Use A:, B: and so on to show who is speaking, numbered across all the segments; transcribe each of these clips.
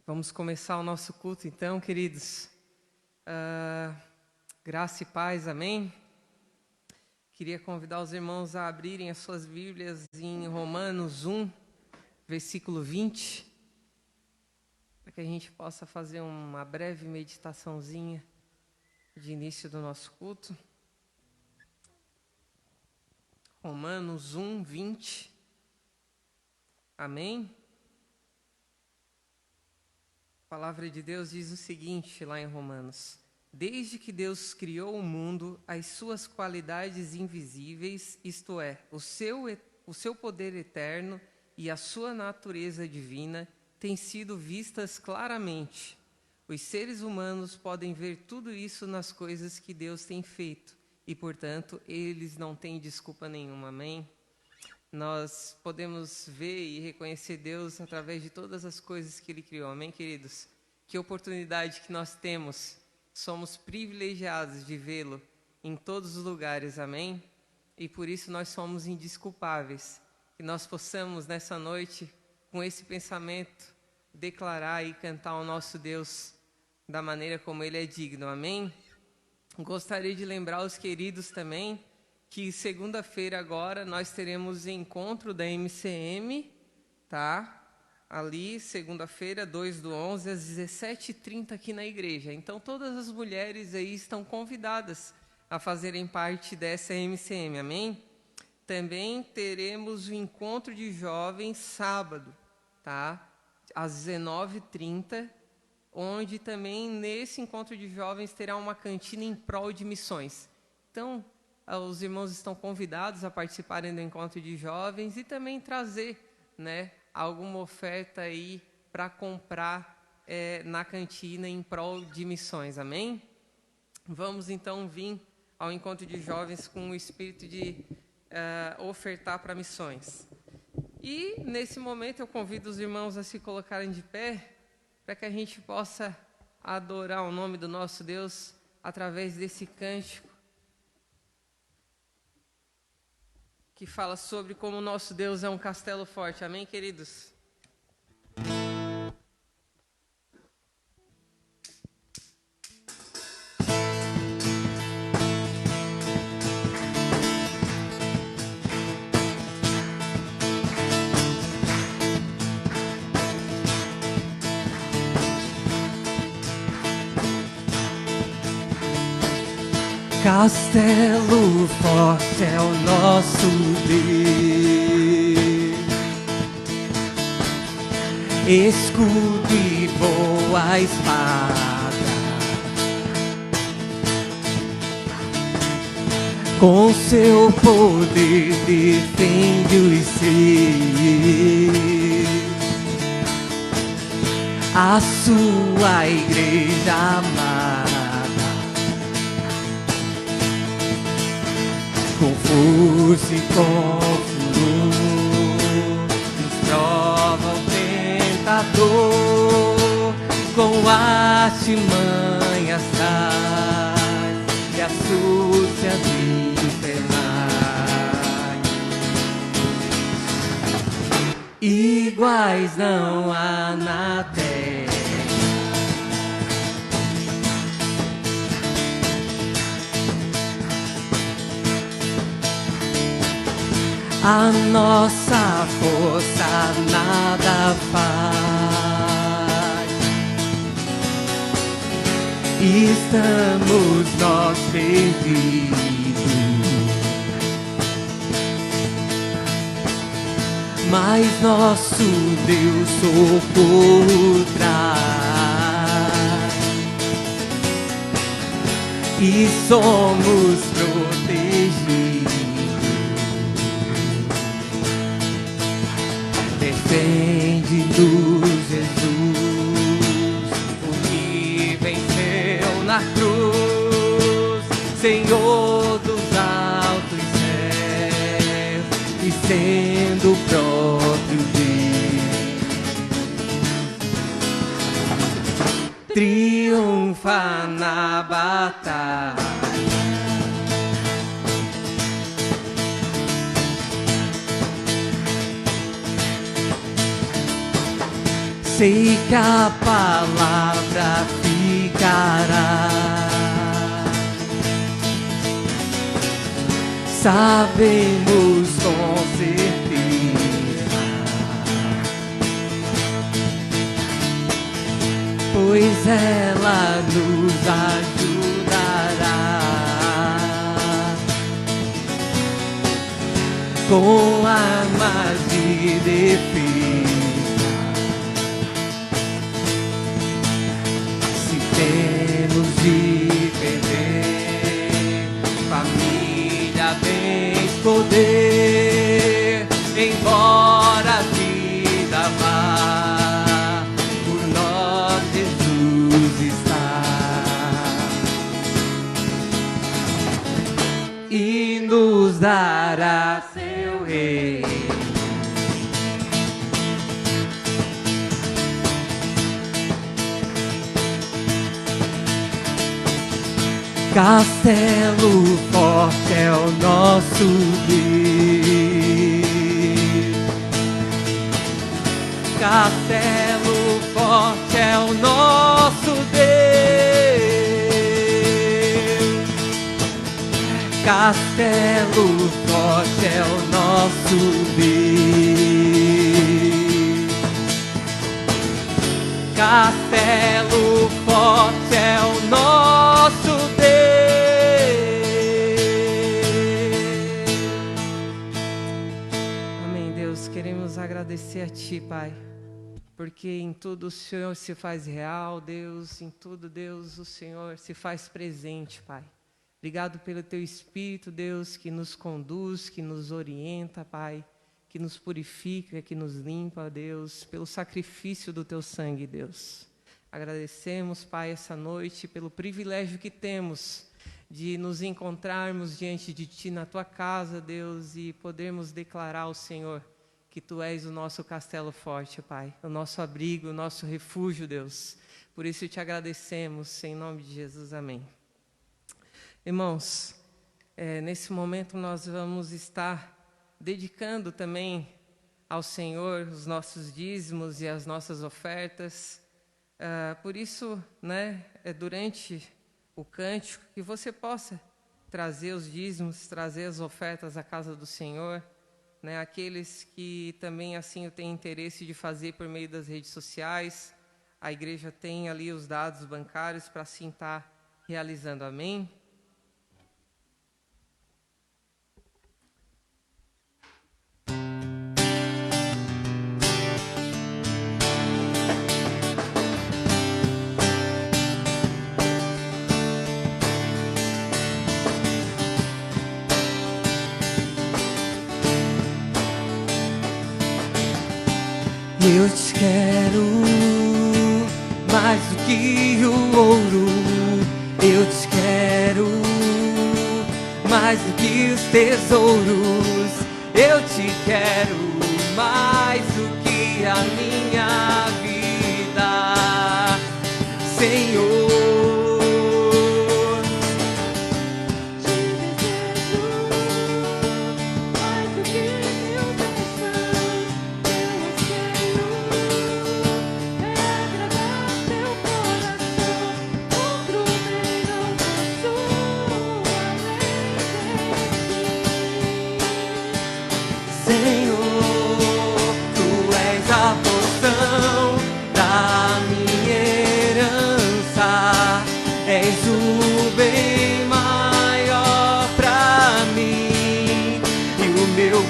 A: Vamos começar o nosso culto então, queridos. Graça e paz, amém? Queria convidar os irmãos a abrirem as suas Bíblias em Romanos 1, versículo 20, para que a gente possa fazer uma breve meditaçãozinha de início do nosso culto. Romanos 1, 20, amém? A palavra de Deus diz o seguinte lá em Romanos: desde que Deus criou o mundo, as suas qualidades invisíveis, isto é, o seu poder eterno e a sua natureza divina, têm sido vistas claramente. Os seres humanos podem ver tudo isso nas coisas que Deus tem feito e, portanto, eles não têm desculpa nenhuma, amém? Nós podemos ver e reconhecer Deus através de todas as coisas que Ele criou, amém, queridos? Que oportunidade que nós temos, somos privilegiados de vê-lo em todos os lugares, amém? E por isso nós somos indesculpáveis. Que nós possamos nessa noite, com esse pensamento, declarar e cantar ao nosso Deus da maneira como Ele é digno, amém? Gostaria de lembrar os queridos também que segunda-feira agora nós teremos encontro da MCM, tá? Ali, segunda-feira, 2/11, às 17h30 aqui na igreja. Então, todas as mulheres aí estão convidadas a fazerem parte dessa MCM, amém? Também teremos o encontro de jovens sábado, tá? Às 19h30, onde também nesse encontro de jovens terá uma cantina em prol de missões. Então, os irmãos estão convidados a participarem do encontro de jovens e também trazer, né, alguma oferta aí para comprar na cantina em prol de missões, amém? Vamos então vir ao encontro de jovens com o espírito de ofertar para missões. E nesse momento eu convido os irmãos a se colocarem de pé para que a gente possa adorar o nome do nosso Deus através desse cântico que fala sobre como o nosso Deus é um castelo forte. Amém, queridos?
B: Castelo forte é o nosso Deus, escudo e boa espada, com seu poder defende os seus, a sua igreja amada. Com força e com furor, desprova o tentador, com artimanhas traz e astúcias infernais. Iguais não há na terra, a nossa força nada faz. Estamos nós perdidos, mas nosso Deus socorro traz, e somos protegidos. Defende-nos, Jesus, o que venceu na cruz, Senhor dos altos céus, e sendo o próprio Deus, triunfa na batalha. sei que a palavra ficará. Sabemos com certeza, pois ela nos ajudará com armas de defesa. Se temos de perder família, bens, poder, embora a vida vá, por nós Jesus está e nos dará seu reino. Castelo forte é o nosso Deus. Castelo forte é o nosso Deus. Castelo forte é o nosso Deus. Castelo forte é o nosso Deus.
A: Queremos agradecer a Ti, Pai, porque em tudo o Senhor se faz real, Deus, em tudo, Deus, o Senhor se faz presente, Pai. Obrigado pelo Teu Espírito, Deus, que nos conduz, que nos orienta, Pai, que nos purifica, que nos limpa, Deus, pelo sacrifício do Teu sangue, Deus. Agradecemos, Pai, essa noite pelo privilégio que temos de nos encontrarmos diante de Ti na Tua casa, Deus, e podermos declarar ao Senhor que Tu és o nosso castelo forte, Pai, o nosso abrigo, o nosso refúgio, Deus. Por isso Te agradecemos, em nome de Jesus, amém. Irmãos, nesse momento nós vamos estar dedicando também ao Senhor os nossos dízimos e as nossas ofertas. Por isso, durante o cântico, que você possa trazer os dízimos, trazer as ofertas à casa do Senhor. Aqueles que também assim têm interesse de fazer por meio das redes sociais, a igreja tem ali os dados bancários para assim estar realizando, amém?
B: Eu te quero mais do que o ouro. Eu te quero mais do que os tesouros. Eu te quero mais do que a minha vida, Senhor.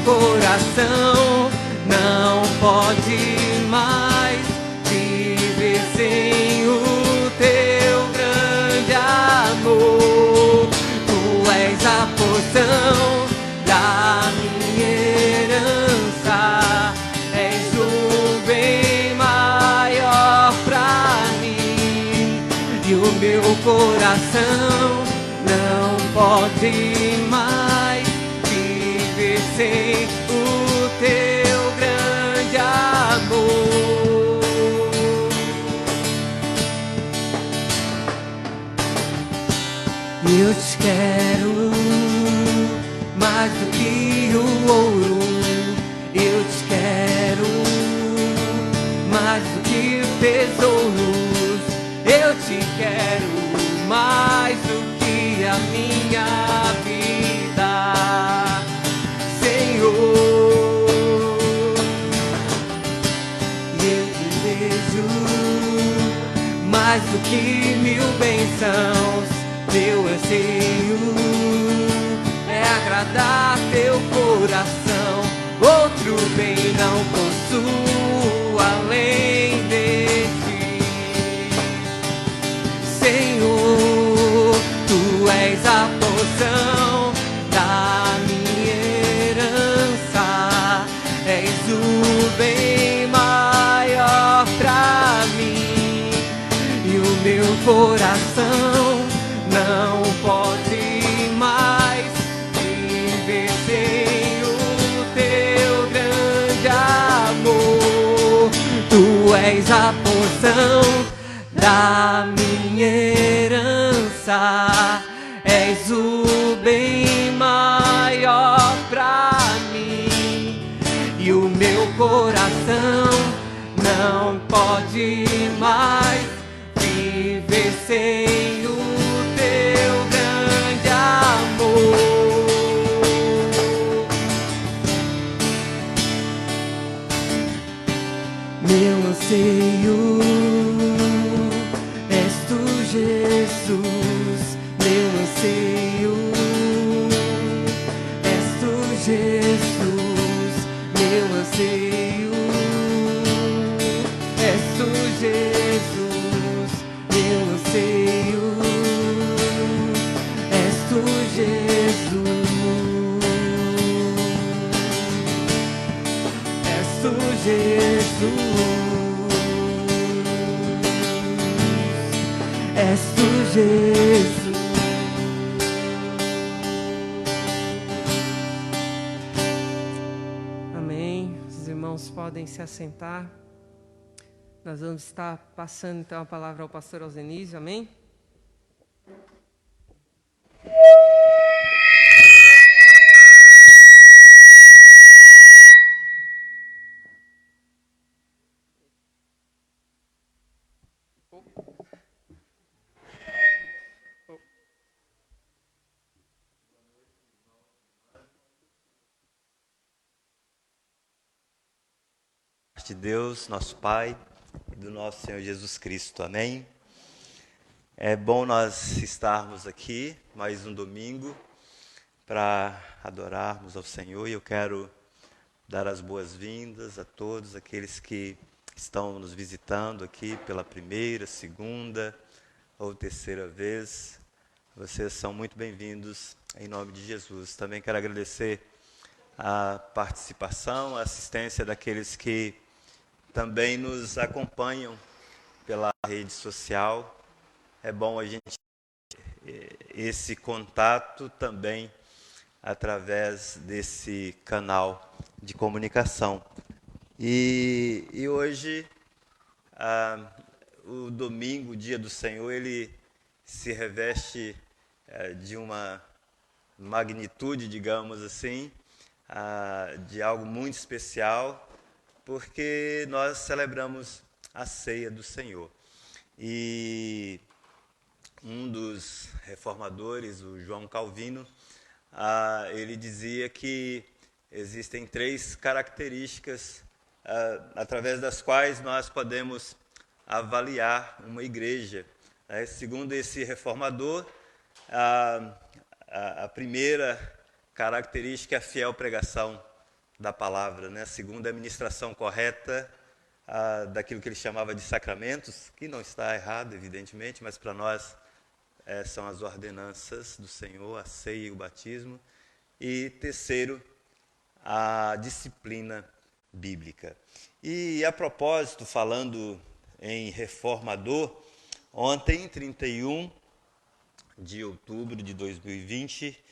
B: Coração não pode mais viver sem o Teu grande amor. Tu és a porção da minha herança, és o bem maior pra mim, e o meu coração não pode mais viver sem o Teu grande amor. Eu te quero mais do que o ouro. Eu te quero mais do que
A: te quero mais do que a minha vida, Senhor. E eu desejo mais do que 1000 bênçãos. Meu anseio é agradar teu coração. Outro bem não possuo além de ti, Senhor. Tu és a porção da minha herança, és o bem maior pra mim, e o meu coração não pode mais viver sem o teu grande amor. Tu és a porção da minha herança, és o bem maior pra mim, e o meu coração não pode mais viver sem o teu grande amor. Meu anseio és tu, Jesus. Meu anseio és tu, Jesus. Meu anseio és tu, Jesus. Meu anseio és tu, Jesus. És tu, Jesus. És tu, Jesus. Amém. Os irmãos podem se assentar. Nós vamos estar passando então a palavra ao pastor Alzenísio. Amém?
C: De Deus, nosso Pai, e do nosso Senhor Jesus Cristo. Amém? É bom nós estarmos aqui mais um domingo para adorarmos ao Senhor, e eu quero dar as boas-vindas a todos aqueles que estão nos visitando aqui pela primeira, segunda ou terceira vez. Vocês são muito bem-vindos em nome de Jesus. Também quero agradecer a participação, a assistência daqueles que também nos acompanham pela rede social. É bom a gente esse contato também através desse canal de comunicação. E hoje, o domingo, o dia do Senhor, ele se reveste de uma magnitude, digamos assim, de algo muito especial, porque nós celebramos a ceia do Senhor. E um dos reformadores, o João Calvino, ele dizia que existem 3 características através das quais nós podemos avaliar uma igreja. Segundo esse reformador, a primeira característica é a fiel pregação da palavra, né? A segunda é a administração correta daquilo que ele chamava de sacramentos, que não está errado, evidentemente, mas para nós são as ordenanças do Senhor, a ceia e o batismo. E terceiro, a disciplina bíblica. E a propósito, falando em reformador, ontem, 31 de outubro de 2020,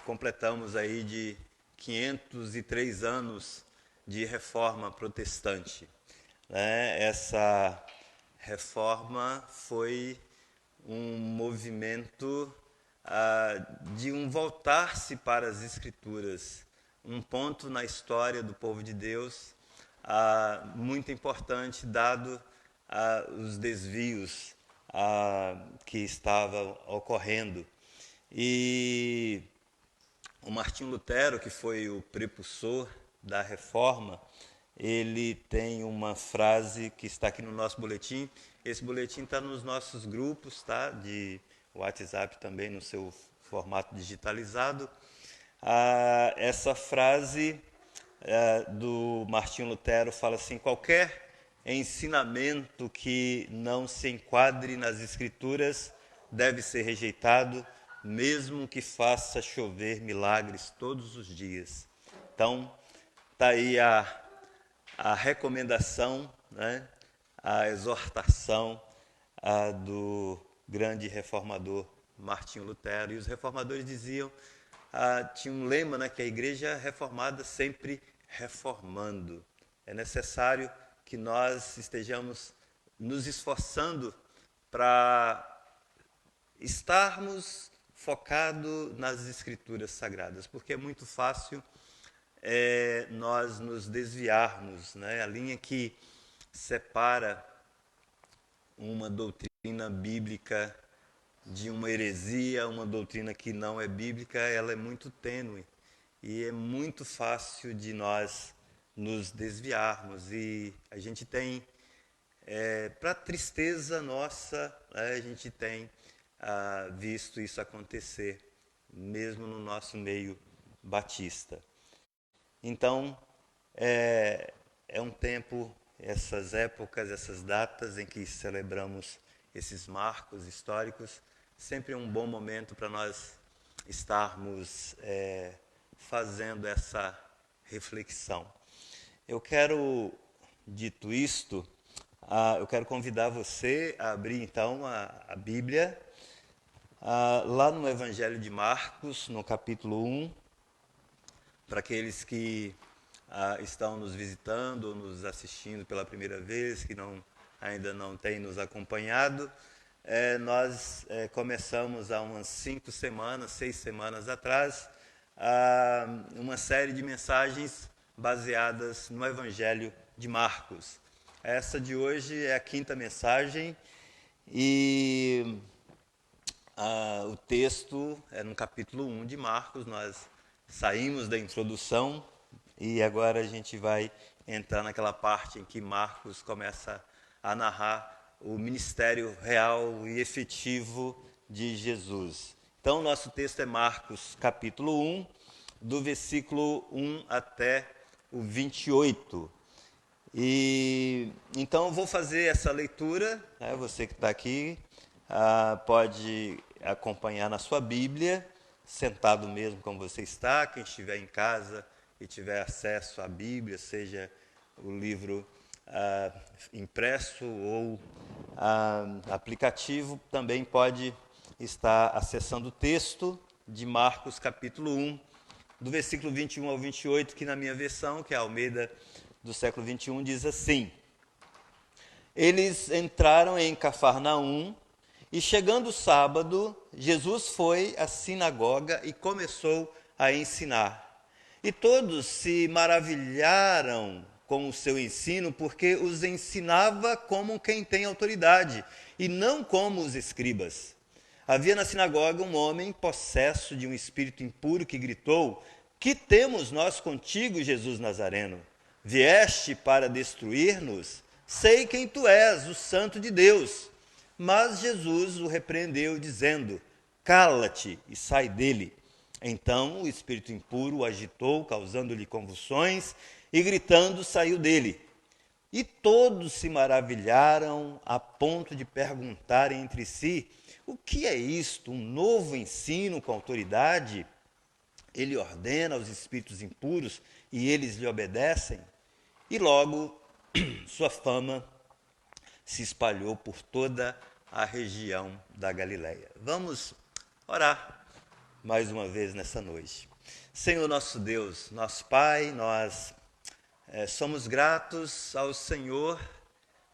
C: completamos aí de 503 anos de reforma protestante. Essa reforma foi um movimento de um voltar-se para as Escrituras, um ponto na história do povo de Deus muito importante, dado os desvios que estavam ocorrendo. E o Martinho Lutero, que foi o prepulsor da reforma, ele tem uma frase que está aqui no nosso boletim. Esse boletim está nos nossos grupos, tá? De WhatsApp também, no seu formato digitalizado. Essa frase do Martinho Lutero fala assim: qualquer ensinamento que não se enquadre nas Escrituras deve ser rejeitado, mesmo que faça chover milagres todos os dias. Então, está aí a recomendação, né? A exortação do grande reformador Martinho Lutero. E os reformadores diziam, tinha um lema, né, que a igreja reformada sempre reformando. É necessário que nós estejamos nos esforçando para estarmos focados nas Escrituras Sagradas, porque é muito fácil nós nos desviarmos, né? A linha que separa uma doutrina bíblica de uma heresia, uma doutrina que não é bíblica, ela é muito tênue e é muito fácil de nós nos desviarmos. E a gente tem, para tristeza nossa, a gente tem visto isso acontecer, mesmo no nosso meio batista. Então, é um tempo, essas épocas, essas datas em que celebramos esses marcos históricos, sempre é um bom momento para nós estarmos fazendo essa reflexão. Eu quero, dito isto, eu quero convidar você a abrir então a Bíblia, lá no Evangelho de Marcos, no capítulo 1, para aqueles que estão nos visitando ou nos assistindo pela primeira vez, que ainda não têm nos acompanhado. Nós começamos há umas 6 semanas atrás, uma série de mensagens baseadas no Evangelho de Marcos. Essa de hoje é a 5ª mensagem e o texto é no capítulo 1 de Marcos. Nós saímos da introdução e agora a gente vai entrar naquela parte em que Marcos começa a narrar o ministério real e efetivo de Jesus. Então, nosso texto é Marcos, capítulo 1, do versículo 1 até o 28. E então eu vou fazer essa leitura, né? Você que está aqui pode acompanhar na sua Bíblia, sentado mesmo como você está. Quem estiver em casa e tiver acesso à Bíblia, seja o livro impresso ou aplicativo, também pode estar acessando o texto de Marcos capítulo 1, do versículo 21 ao 28, que na minha versão, que é a Almeida do século 21, diz assim: Eles entraram em Cafarnaum e, chegando o sábado, Jesus foi à sinagoga e começou a ensinar. E todos se maravilharam com o seu ensino, porque os ensinava como quem tem autoridade, e não como os escribas. Havia na sinagoga um homem possesso de um espírito impuro que gritou: Que temos nós contigo, Jesus Nazareno? Vieste para destruir-nos? Sei quem tu és, o Santo de Deus. Mas Jesus o repreendeu, dizendo: Cala-te e sai dele. Então o espírito impuro o agitou, causando-lhe convulsões, e gritando saiu dele. E todos se maravilharam a ponto de perguntarem entre si: O que é isto? Um novo ensino com autoridade? Ele ordena aos espíritos impuros e eles lhe obedecem? E logo sua fama se espalhou por toda a região da Galileia. Vamos orar mais uma vez nessa noite. Senhor nosso Deus, nosso Pai, nós somos gratos ao Senhor,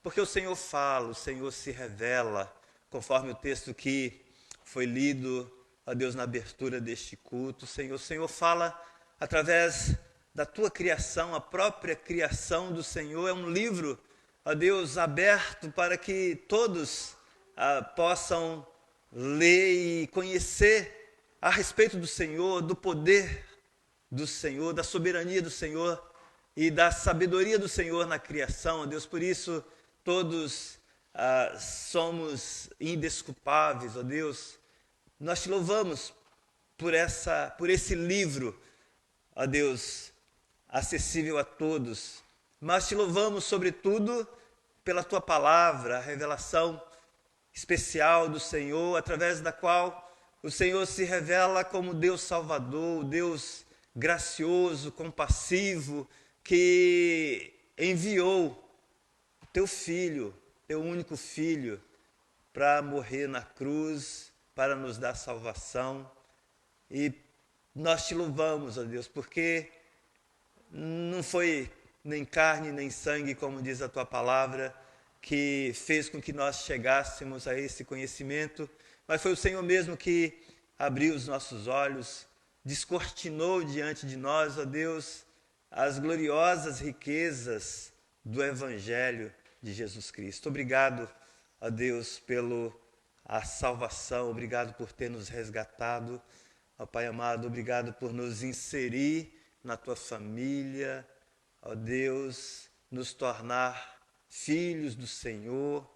C: porque o Senhor fala, o Senhor se revela, conforme o texto que foi lido, ó Deus, na abertura deste culto. Senhor, o Senhor fala através da tua criação, a própria criação do Senhor é um livro, ó ó Deus, aberto para que todos possam ler e conhecer a respeito do Senhor, do poder do Senhor, da soberania do Senhor e da sabedoria do Senhor na criação, ó Deus. Por isso, todos somos indesculpáveis, ó Deus. Nós te louvamos por esse livro, ó Deus, acessível a todos. Mas te louvamos, sobretudo, pela tua palavra, a revelação especial do Senhor, através da qual o Senhor se revela como Deus Salvador, Deus gracioso, compassivo, que enviou teu Filho, teu único Filho, para morrer na cruz, para nos dar salvação. E nós te louvamos, ó Deus, porque não foi nem carne nem sangue, como diz a tua palavra, que fez com que nós chegássemos a esse conhecimento, mas foi o Senhor mesmo que abriu os nossos olhos, descortinou diante de nós, ó Deus, as gloriosas riquezas do Evangelho de Jesus Cristo. Obrigado, ó Deus, pela salvação, obrigado por ter nos resgatado, ó Pai amado, obrigado por nos inserir na tua família, ó Deus, nos tornar filhos do Senhor,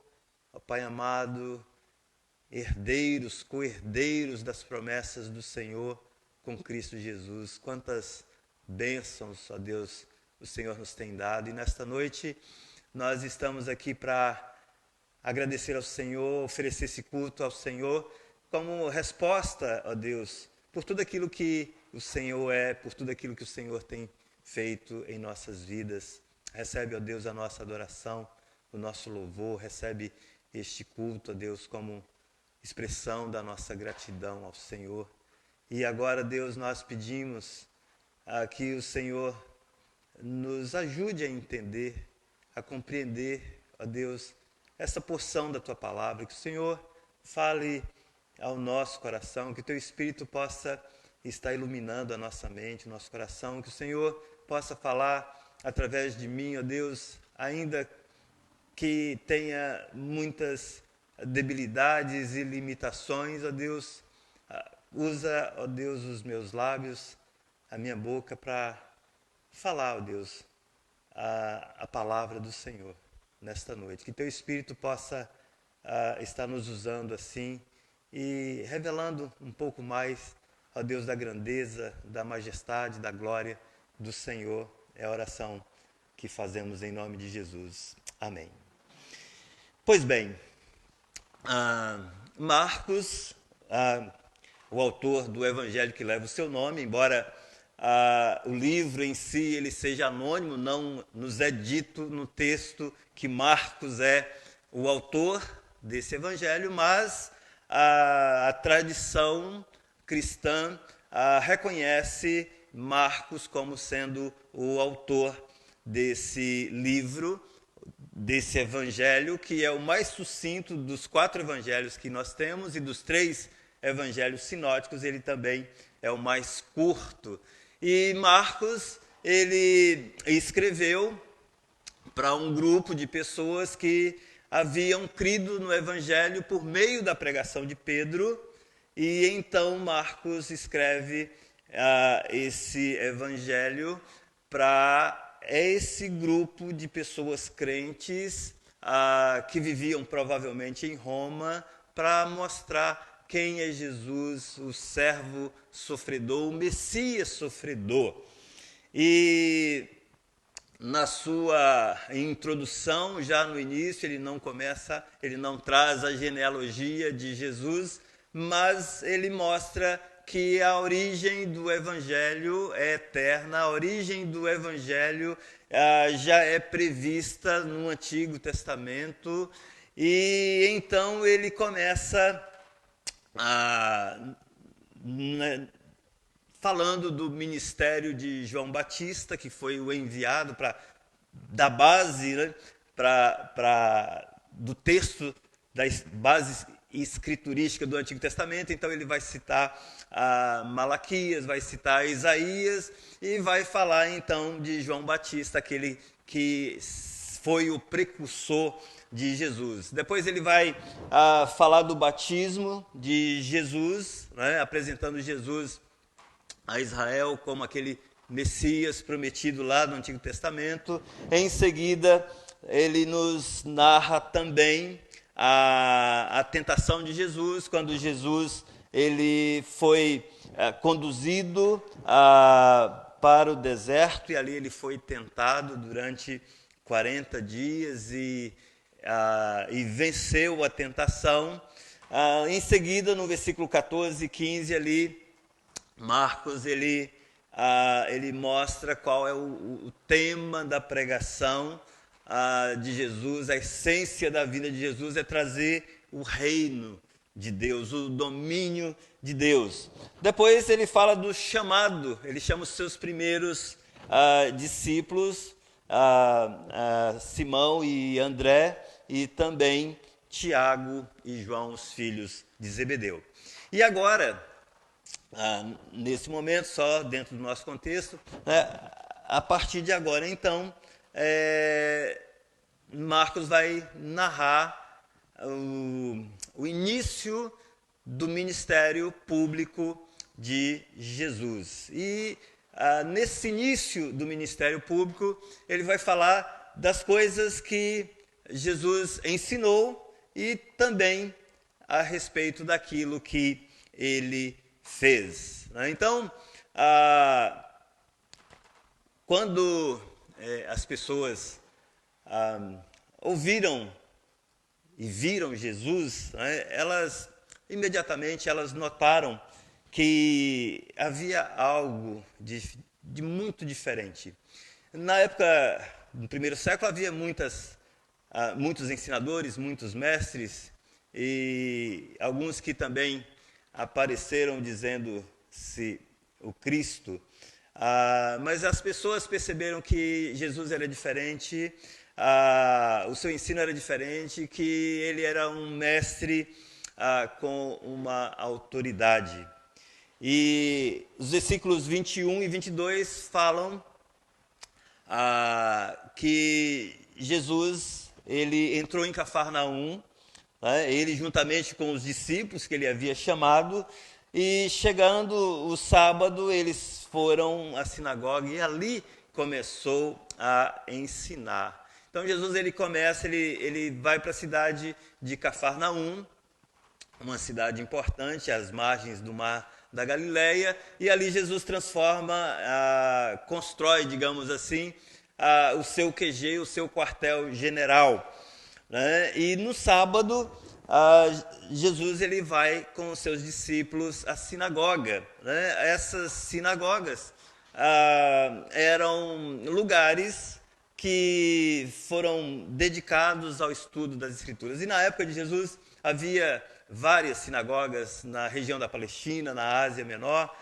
C: ó Pai amado, herdeiros, co-herdeiros das promessas do Senhor com Cristo Jesus. Quantas bênçãos, ó Deus, o Senhor nos tem dado. E nesta noite nós estamos aqui para agradecer ao Senhor, oferecer esse culto ao Senhor como resposta, ó Deus, por tudo aquilo que o Senhor é, por tudo aquilo que o Senhor tem feito em nossas vidas. Recebe, ó Deus, a nossa adoração, o nosso louvor, recebe este culto, ó Deus, como expressão da nossa gratidão ao Senhor. E agora, Deus, nós pedimos que o Senhor nos ajude a entender, a compreender, ó Deus, essa porção da tua palavra, que o Senhor fale ao nosso coração, que o teu Espírito possa estar iluminando a nossa mente, o nosso coração, que o Senhor possa falar através de mim, ó Deus, ainda que tenha muitas debilidades e limitações, ó Deus, usa, ó Deus, os meus lábios, a minha boca para falar, ó Deus, a palavra do Senhor nesta noite. Que teu Espírito possa estar nos usando assim e revelando um pouco mais, ó Deus, da grandeza, da majestade, da glória do Senhor. É a oração que fazemos em nome de Jesus. Amém. Pois bem, Marcos, o autor do Evangelho que leva o seu nome, embora o livro em si ele seja anônimo, não nos é dito no texto que Marcos é o autor desse Evangelho, mas a tradição cristã reconhece Marcos como sendo o autor desse livro, desse evangelho, que é o mais sucinto dos 4 evangelhos que nós temos, e dos 3 evangelhos sinóticos, ele também é o mais curto. E Marcos, ele escreveu para um grupo de pessoas que haviam crido no evangelho por meio da pregação de Pedro, e então Marcos escreve esse evangelho para esse grupo de pessoas crentes que viviam provavelmente em Roma, para mostrar quem é Jesus, o servo sofredor, o Messias sofredor. E na sua introdução, já no início, ele não traz a genealogia de Jesus, mas ele mostra que a origem do Evangelho é eterna, a origem do Evangelho já é prevista no Antigo Testamento, e então ele começa falando do ministério de João Batista, que foi o enviado para dar base, né, do texto, da base escriturística do Antigo Testamento. Então ele vai citar Malaquias, vai citar Isaías e vai falar então de João Batista, aquele que foi o precursor de Jesus. Depois ele vai falar do batismo de Jesus, né, apresentando Jesus a Israel como aquele Messias prometido lá no Antigo Testamento. Em seguida, ele nos narra também a tentação de Jesus, quando Jesus ele foi conduzido para o deserto, e ali ele foi tentado durante 40 dias e venceu a tentação. Em seguida, no versículo 14 e 15 ali, Marcos ele mostra qual é o tema da pregação de Jesus. A essência da vida de Jesus é trazer o reino de Deus, o domínio de Deus. Depois ele fala do chamado, ele chama os seus primeiros discípulos, Simão e André, e também Tiago e João, os filhos de Zebedeu. E agora, nesse momento, só dentro do nosso contexto, a partir de agora, então, Marcos vai narrar o início do ministério público de Jesus. E nesse início do ministério público, ele vai falar das coisas que Jesus ensinou e também a respeito daquilo que ele fez. Então, quando as pessoas ouviram e viram Jesus, elas imediatamente notaram que havia algo de muito diferente. Na época, no primeiro século, havia muitos ensinadores, muitos mestres, e alguns que também apareceram dizendo-se o Cristo. Mas as pessoas perceberam que Jesus era diferente, o seu ensino era diferente, que ele era um mestre com uma autoridade. E os versículos 21 e 22 falam que Jesus ele entrou em Cafarnaum, ele juntamente com os discípulos que ele havia chamado, e chegando o sábado, eles foram à sinagoga e ali começou a ensinar. Então Jesus ele vai para a cidade de Cafarnaum, uma cidade importante, às margens do mar da Galileia, e ali Jesus constrói, digamos assim, o seu QG, o seu quartel-general. E no sábado, Jesus ele vai com os seus discípulos à sinagoga. Essas sinagogas eram lugares que foram dedicados ao estudo das Escrituras. E na época de Jesus havia várias sinagogas na região da Palestina, na Ásia Menor,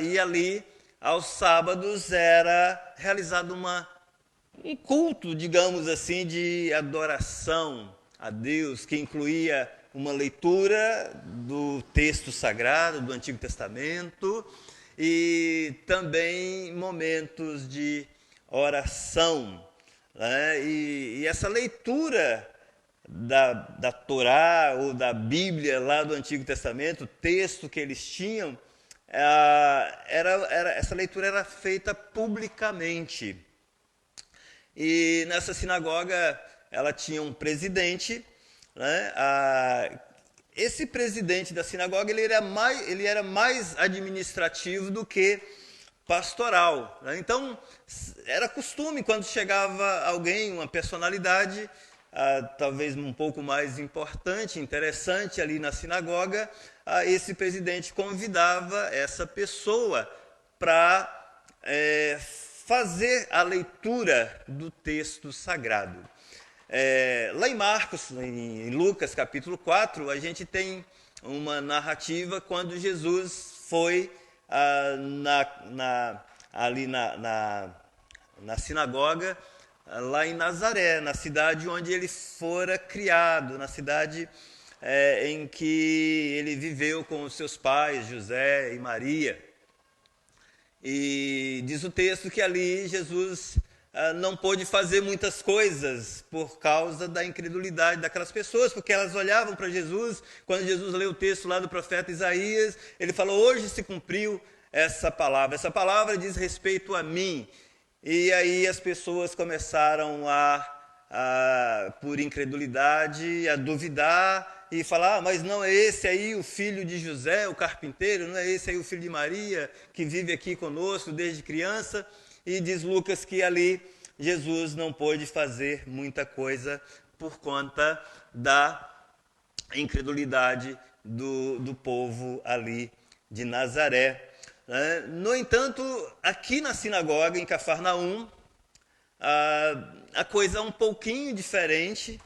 C: e ali, aos sábados, era realizado um culto, digamos assim, de adoração a Deus, que incluía uma leitura do texto sagrado, do Antigo Testamento, e também momentos de oração. E essa leitura da Torá ou da Bíblia lá do Antigo Testamento, o texto que eles tinham, essa leitura era feita publicamente. E nessa sinagoga ela tinha um presidente, esse presidente da sinagoga ele era mais administrativo do que pastoral. Então era costume, quando chegava alguém, uma personalidade talvez um pouco mais importante, interessante ali na sinagoga, esse presidente convidava essa pessoa para fazer a leitura do texto sagrado. Lá em Marcos, em Lucas capítulo 4, a gente tem uma narrativa quando Jesus foi ali na sinagoga, lá em Nazaré, na cidade onde ele fora criado, na cidade em que ele viveu com os seus pais, José e Maria. E diz o texto que ali Jesus não pôde fazer muitas coisas por causa da incredulidade daquelas pessoas, porque elas olhavam para Jesus. Quando Jesus leu o texto lá do profeta Isaías, ele falou: hoje se cumpriu essa palavra diz respeito a mim. E aí as pessoas começaram por incredulidade, a duvidar e falar: mas não é esse aí o filho de José, o carpinteiro? Não é esse aí o filho de Maria, que vive aqui conosco desde criança? E diz Lucas que ali Jesus não pôde fazer muita coisa por conta da incredulidade do povo ali de Nazaré. No entanto, aqui na sinagoga, em Cafarnaum, a coisa é um pouquinho diferente.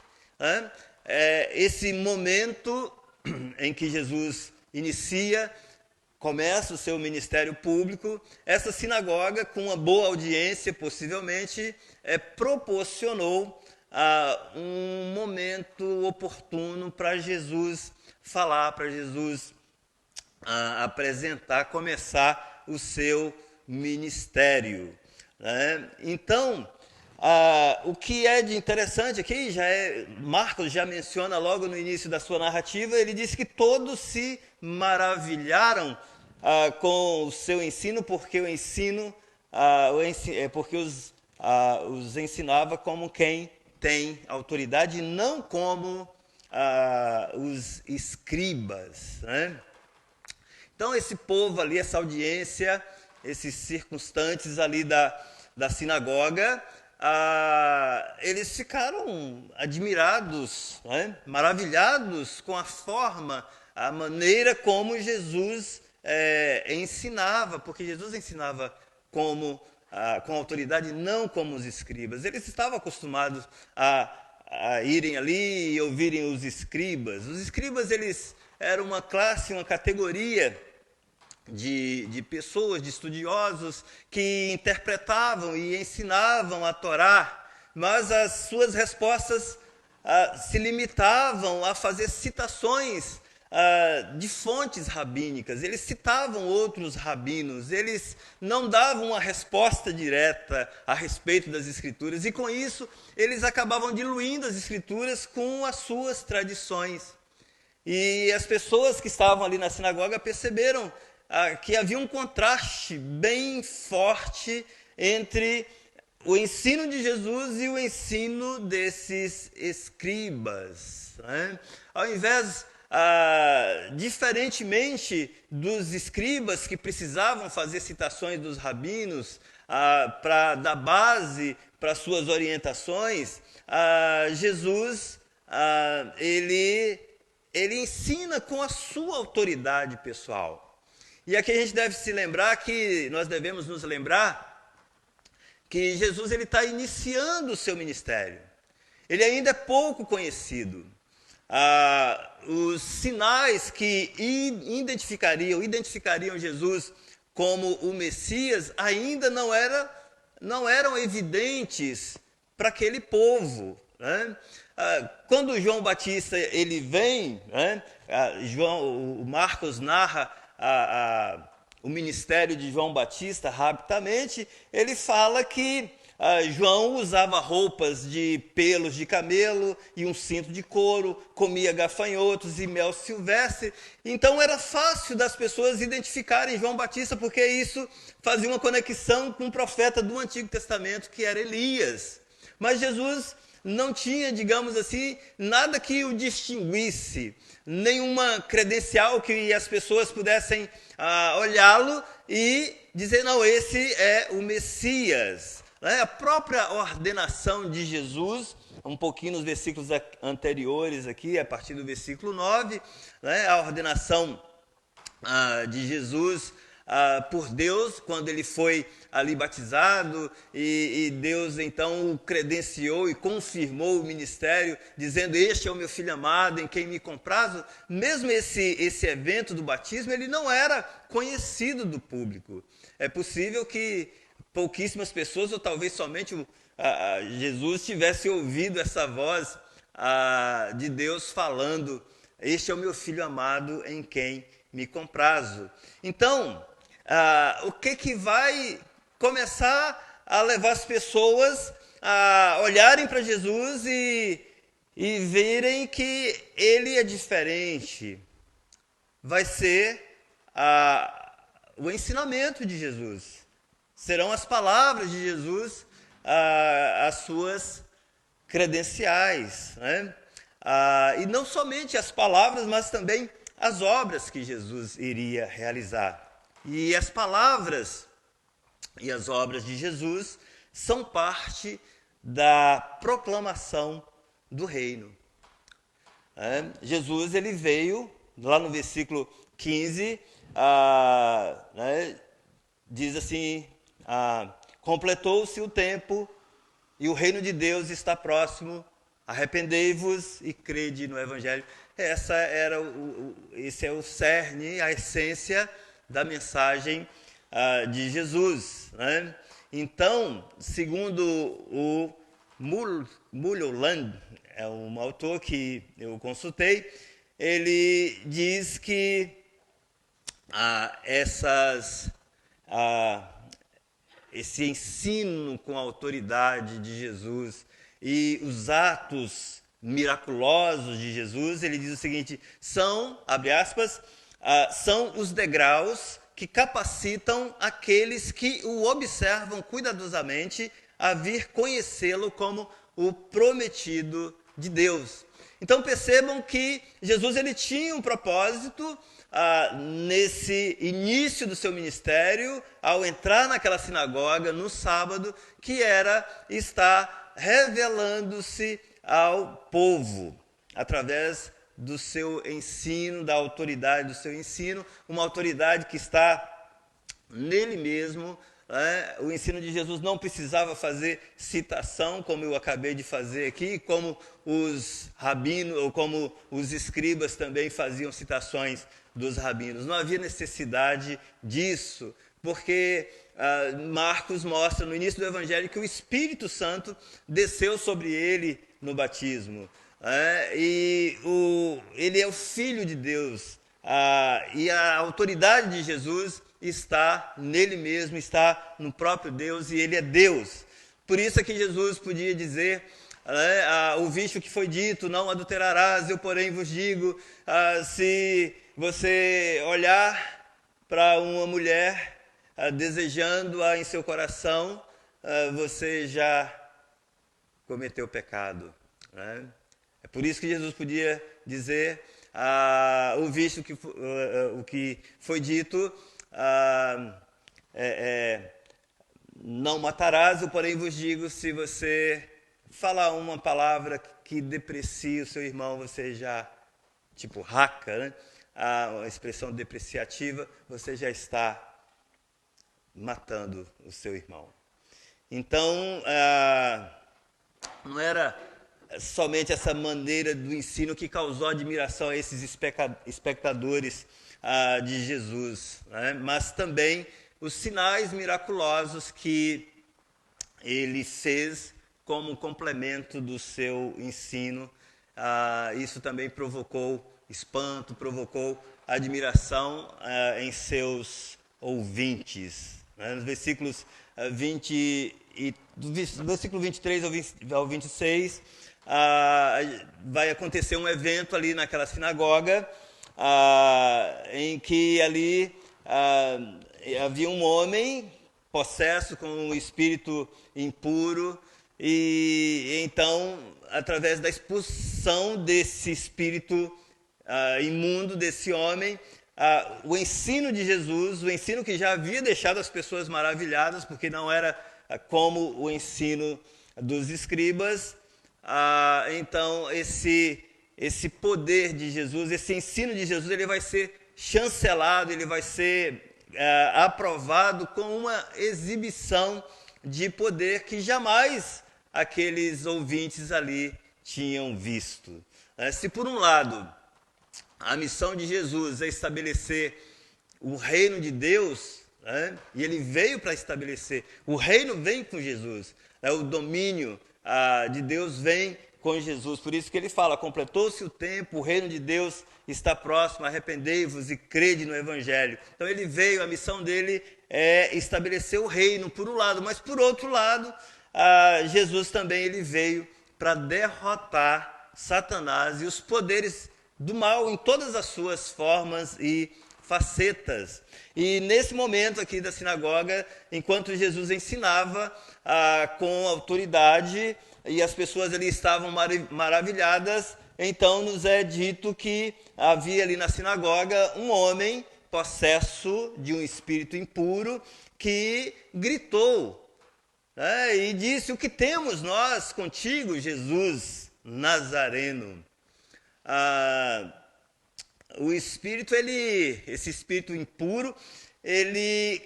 C: Esse momento em que Jesus começa o seu ministério público, essa sinagoga, com uma boa audiência, possivelmente, proporcionou um momento oportuno para Jesus falar, para Jesus começar o seu ministério. Então, o que é de interessante aqui, Marcos já menciona logo no início da sua narrativa, ele diz que todos se maravilharam com o seu ensino, porque porque os ensinava como quem tem autoridade, não como os escribas. Então, esse povo ali, essa audiência, esses circunstantes ali da sinagoga, eles ficaram admirados, maravilhados com a maneira como Jesus ensinava, porque Jesus ensinava com autoridade, não como os escribas. Eles estavam acostumados a irem ali e ouvirem os escribas. Os escribas, eles eram uma classe, uma categoria de pessoas, de estudiosos, que interpretavam e ensinavam a Torá, mas as suas respostas se limitavam a fazer citações de fontes rabínicas. Eles citavam outros rabinos, eles não davam uma resposta direta a respeito das Escrituras, e com isso eles acabavam diluindo as Escrituras com as suas tradições. E as pessoas que estavam ali na sinagoga perceberam que havia um contraste bem forte entre o ensino de Jesus e o ensino desses escribas. Ao invés, diferentemente dos escribas, que precisavam fazer citações dos rabinos para dar base para suas orientações, Jesus ele ensina com a sua autoridade pessoal. E aqui a gente nós devemos nos lembrar que Jesus está iniciando o seu ministério. Ele ainda é pouco conhecido. Os sinais que identificariam Jesus como o Messias ainda não eram evidentes para aquele povo. Quando João Batista ele vem, o Marcos narra o ministério de João Batista rapidamente. Ele fala que João usava roupas de pelos de camelo e um cinto de couro, comia gafanhotos e mel silvestre. Então era fácil das pessoas identificarem João Batista, porque isso fazia uma conexão com o profeta do Antigo Testamento, que era Elias. Mas Jesus não tinha, digamos assim, nada que o distinguisse, nenhuma credencial que as pessoas pudessem olhá-lo e dizer: não, esse é o Messias. A própria ordenação de Jesus, um pouquinho nos versículos anteriores aqui, a partir do versículo 9, a ordenação de Jesus por Deus, quando ele foi ali batizado, e Deus então o credenciou e confirmou o ministério, dizendo: este é o meu filho amado, em quem me comprazo. Mesmo esse evento do batismo, ele não era conhecido do público. É possível que pouquíssimas pessoas, ou talvez somente Jesus, tivesse ouvido essa voz de Deus falando: este é o meu filho amado, em quem me comprazo. Então, o que vai começar a levar as pessoas a olharem para Jesus e verem que ele é diferente. Vai ser o ensinamento de Jesus. Serão as palavras de Jesus as suas credenciais, né? E não somente as palavras, mas também as obras que Jesus iria realizar. E as palavras e as obras de Jesus são parte da proclamação do reino. Jesus, ele veio, lá no versículo 15, diz assim, completou-se o tempo e o reino de Deus está próximo, arrependei-vos e crede no Evangelho. Esse é o cerne, a essência da mensagem de Jesus, né? Então, segundo o Mulholland, é um autor que eu consultei, ele diz que esse ensino com a autoridade de Jesus e os atos miraculosos de Jesus, ele diz o seguinte, abre aspas, são os degraus que capacitam aqueles que o observam cuidadosamente a vir conhecê-lo como o prometido de Deus. Então percebam que Jesus, ele tinha um propósito nesse início do seu ministério, ao entrar naquela sinagoga no sábado, que era estar revelando-se ao povo através do seu ensino, da autoridade do seu ensino, uma autoridade que está nele mesmo. O ensino de Jesus não precisava fazer citação, como eu acabei de fazer aqui, como os rabinos, ou como os escribas também faziam citações dos rabinos. Não havia necessidade disso, porque Marcos mostra no início do Evangelho que o Espírito Santo desceu sobre ele no batismo. Ele é o Filho de Deus, e a autoridade de Jesus está nele mesmo, está no próprio Deus, e ele é Deus. Por isso é que Jesus podia dizer, ouviste o que foi dito, não adulterarás, eu porém vos digo, se você olhar para uma mulher desejando-a em seu coração, você já cometeu pecado, né? É por isso que Jesus podia dizer, ouviste o que foi dito, não matarás, eu porém vos digo, se você falar uma palavra que deprecie o seu irmão, você já, tipo raca, né? A expressão depreciativa, você já está matando o seu irmão. Então, não era somente essa maneira do ensino que causou admiração a esses espectadores de Jesus, né? Mas também os sinais miraculosos que ele fez como complemento do seu ensino. Isso também provocou espanto, provocou admiração em seus ouvintes, né? Nos versículos do versículo 23 ao 26, vai acontecer um evento ali naquela sinagoga, em que ali havia um homem possesso com um espírito impuro, e então, através da expulsão desse espírito imundo, desse homem, o ensino de Jesus, o ensino que já havia deixado as pessoas maravilhadas, porque não era como o ensino dos escribas, então esse poder de Jesus, esse ensino de Jesus, ele vai ser chancelado, ele vai ser aprovado com uma exibição de poder que jamais aqueles ouvintes ali tinham visto. Se por um lado a missão de Jesus é estabelecer o reino de Deus, né? E ele veio para estabelecer, o reino vem com Jesus, o domínio de Deus vem com Jesus. Por isso que ele fala, completou-se o tempo, o reino de Deus está próximo, arrependei-vos e crede no Evangelho. Então ele veio, a missão dele é estabelecer o reino, por um lado, mas por outro lado, Jesus também ele veio para derrotar Satanás e os poderes do mal em todas as suas formas e facetas. E nesse momento aqui da sinagoga, enquanto Jesus ensinava com autoridade e as pessoas ali estavam maravilhadas, então nos é dito que havia ali na sinagoga um homem possesso de um espírito impuro que gritou, né, e disse: o que temos nós contigo, Jesus Nazareno? O espírito, esse espírito impuro, ele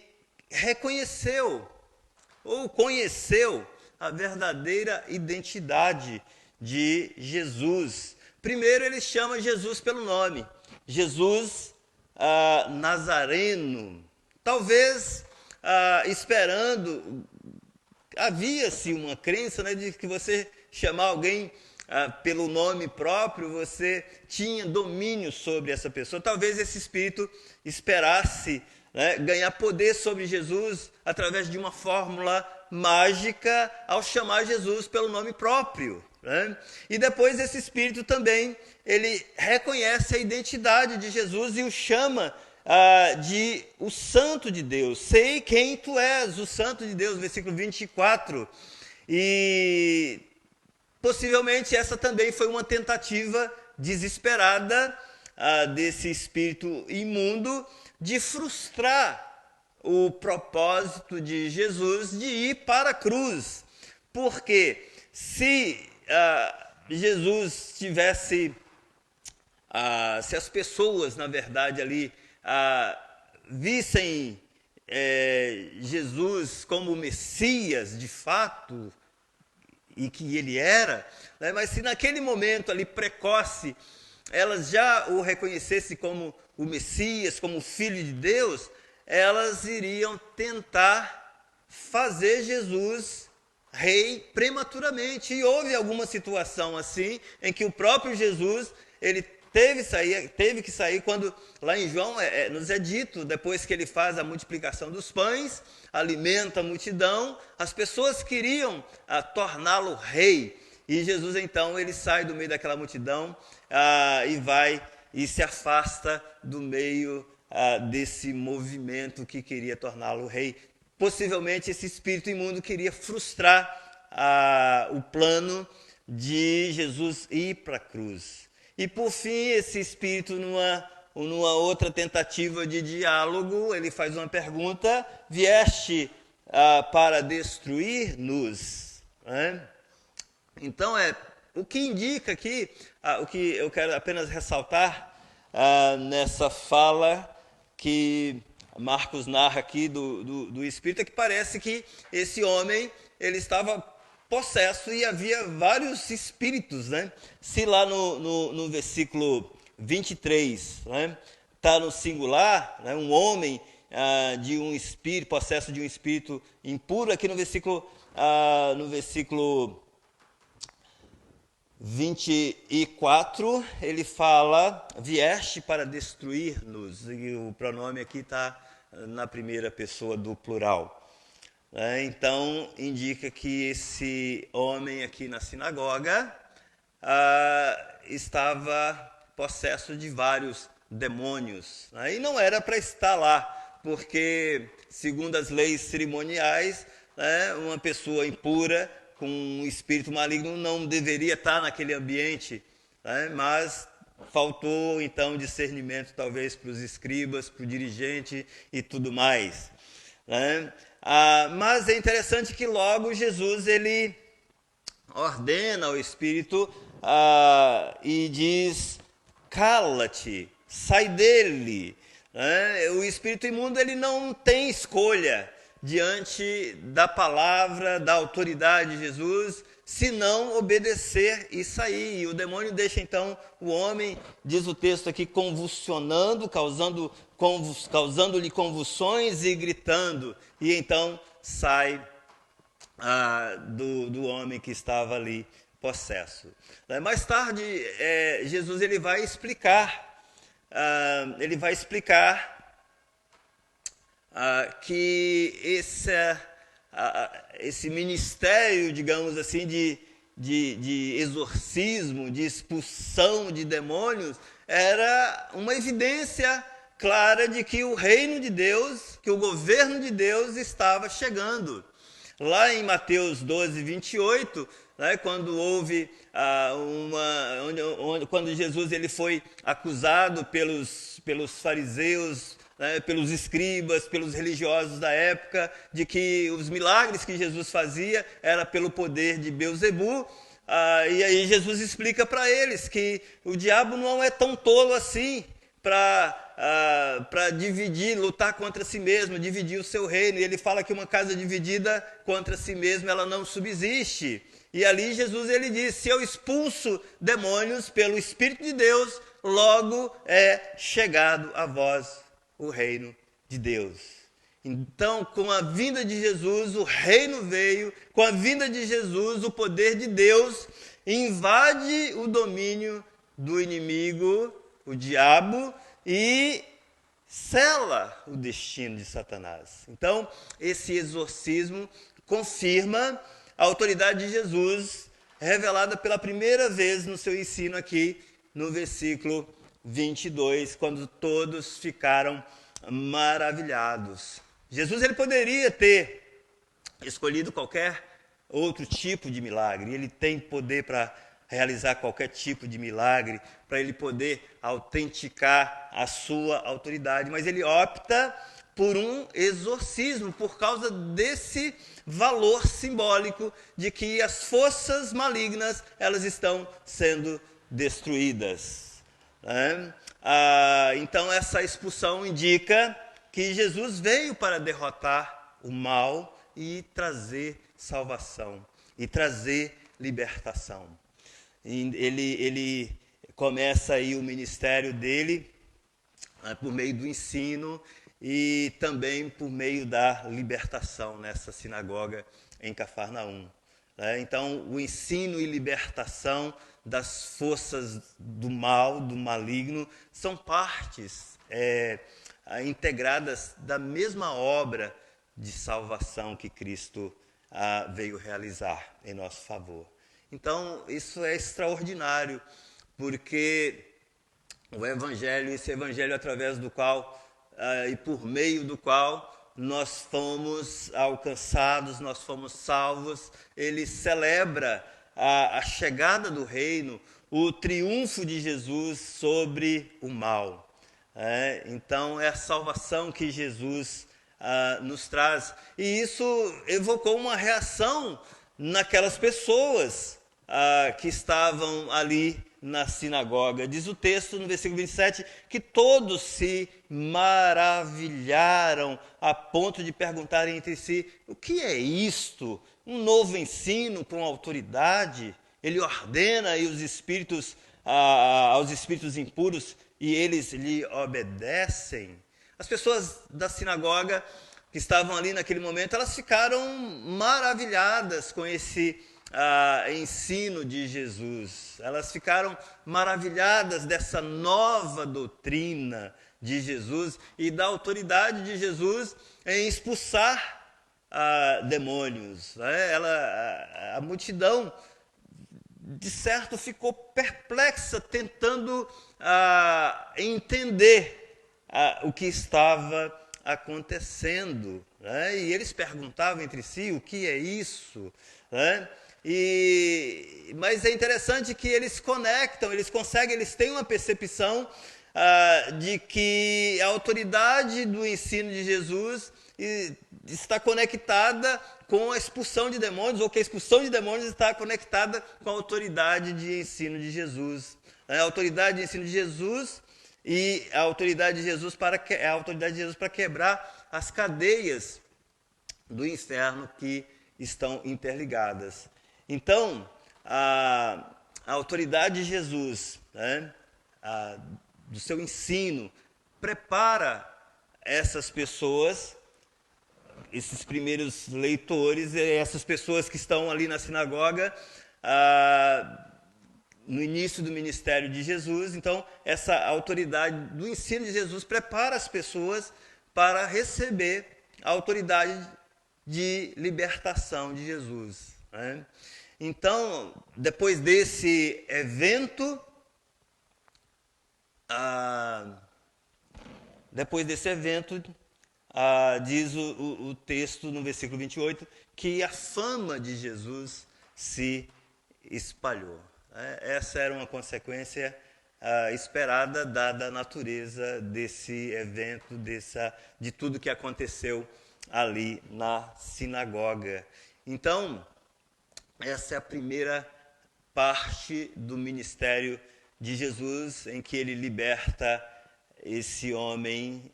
C: reconheceu ou conheceu a verdadeira identidade de Jesus. Primeiro ele chama Jesus pelo nome, Jesus Nazareno. Talvez esperando, havia-se uma crença, né, de que você chamar alguém pelo nome próprio, você tinha domínio sobre essa pessoa. Talvez esse espírito esperasse, né, ganhar poder sobre Jesus através de uma fórmula mágica ao chamar Jesus pelo nome próprio, né? E depois esse espírito também, ele reconhece a identidade de Jesus e o chama de o Santo de Deus. Sei quem tu és, o Santo de Deus, versículo 24. E possivelmente essa também foi uma tentativa desesperada desse espírito imundo de frustrar o propósito de Jesus de ir para a cruz. Porque se Jesus tivesse, se as pessoas, na verdade, ali vissem Jesus como o Messias de fato, e que ele era, né? Mas se naquele momento ali precoce, elas já o reconhecessem como o Messias, como o Filho de Deus, elas iriam tentar fazer Jesus rei prematuramente. E houve alguma situação assim, em que o próprio Jesus, ele teve que sair quando, lá em João, nos é dito, depois que ele faz a multiplicação dos pães, alimenta a multidão, as pessoas queriam torná-lo rei. E Jesus, então, ele sai do meio daquela multidão e vai e se afasta do meio desse movimento que queria torná-lo rei. Possivelmente esse espírito imundo queria frustrar o plano de Jesus ir para a cruz. E por fim, esse espírito, numa outra tentativa de diálogo, ele faz uma pergunta: vieste para destruir-nos? Né? Então, o que indica aqui, o que eu quero apenas ressaltar nessa fala que Marcos narra aqui do espírito, é que parece que esse homem, ele estava possesso e havia vários espíritos, né? Se lá no versículo 23, né, está no singular, né, um homem de um espírito, possesso de um espírito impuro, aqui no versículo 24, ele fala: vieste para destruir-nos, e o pronome aqui está na primeira pessoa do plural. Então, indica que esse homem aqui na sinagoga estava possesso de vários demônios. E não era para estar lá, porque, segundo as leis cerimoniais, uma pessoa impura com um espírito maligno não deveria estar naquele ambiente, mas faltou, então, discernimento, talvez, para os escribas, para o dirigente e tudo mais. Mas é interessante que logo Jesus, ele ordena ao espírito e diz: cala-te, sai dele. O espírito imundo, ele não tem escolha diante da palavra, da autoridade de Jesus, se não obedecer e sair. E o demônio deixa então o homem, diz o texto aqui, convulsionando, causando-lhe convulsões e gritando. E então sai do homem que estava ali possesso. Mais tarde, Jesus ele vai explicar que esse ministério, digamos assim, de exorcismo, de expulsão de demônios, era uma evidência clara de que o reino de Deus, que o governo de Deus estava chegando. Lá em Mateus 12, 28, quando houve quando Jesus ele foi acusado pelos fariseus, pelos escribas, pelos religiosos da época, de que os milagres que Jesus fazia era pelo poder de Beelzebu, e aí Jesus explica para eles que o diabo não é tão tolo assim para dividir, lutar contra si mesmo, dividir o seu reino. E ele fala que uma casa dividida contra si mesma, ela não subsiste. E ali Jesus ele diz: se eu expulso demônios pelo Espírito de Deus, logo é chegado a vós o reino de Deus. Então, com a vinda de Jesus, o reino veio. Com a vinda de Jesus, o poder de Deus invade o domínio do inimigo, o diabo, e sela o destino de Satanás. Então, esse exorcismo confirma a autoridade de Jesus, revelada pela primeira vez no seu ensino aqui, no versículo 22, quando todos ficaram maravilhados. Jesus ele poderia ter escolhido qualquer outro tipo de milagre. Ele tem poder para realizar qualquer tipo de milagre, para ele poder autenticar a sua autoridade, mas ele opta por um exorcismo, por causa desse valor simbólico de que as forças malignas elas estão sendo destruídas. Então essa expulsão indica que Jesus veio para derrotar o mal e trazer salvação, e trazer libertação. Ele começa aí o ministério dele por meio do ensino e também por meio da libertação nessa sinagoga em Cafarnaum. Então, o ensino e libertação das forças do mal, do maligno, são partes integradas da mesma obra de salvação que Cristo veio realizar em nosso favor. Então, isso é extraordinário, porque o Evangelho, esse Evangelho através do qual e por meio do qual nós fomos alcançados, nós fomos salvos, ele celebra a chegada do reino, o triunfo de Jesus sobre o mal. Então, é a salvação que Jesus nos traz. E isso evocou uma reação naquelas pessoas que estavam ali na sinagoga. Diz o texto no versículo 27 que todos se maravilharam a ponto de perguntarem entre si: o que é isto? Um novo ensino com autoridade? Ele ordena aí os espíritos aos espíritos impuros e eles lhe obedecem. As pessoas da sinagoga que estavam ali naquele momento, elas ficaram maravilhadas com esse ensino de Jesus. Elas ficaram maravilhadas dessa nova doutrina de Jesus e da autoridade de Jesus em expulsar demônios. A multidão, de certo, ficou perplexa, tentando entender o que estava acontecendo. E eles perguntavam entre si: o que é isso? Mas é interessante que eles conectam, eles têm uma percepção de que a autoridade do ensino de Jesus está conectada com a expulsão de demônios, ou que a expulsão de demônios está conectada com a autoridade de ensino de Jesus. A autoridade de ensino de Jesus e a autoridade de Jesus para quebrar as cadeias do inferno que estão interligadas. Então, a autoridade de Jesus, do seu ensino, prepara essas pessoas, esses primeiros leitores, essas pessoas que estão ali na sinagoga, no início do ministério de Jesus. Então, essa autoridade do ensino de Jesus prepara as pessoas para receber a autoridade de libertação de Jesus, né? Então, depois desse evento, diz o texto no versículo 28, que a fama de Jesus se espalhou. Essa era uma consequência esperada, dada a natureza desse evento, de tudo que aconteceu ali na sinagoga. Então, essa é a primeira parte do ministério de Jesus, em que ele liberta esse homem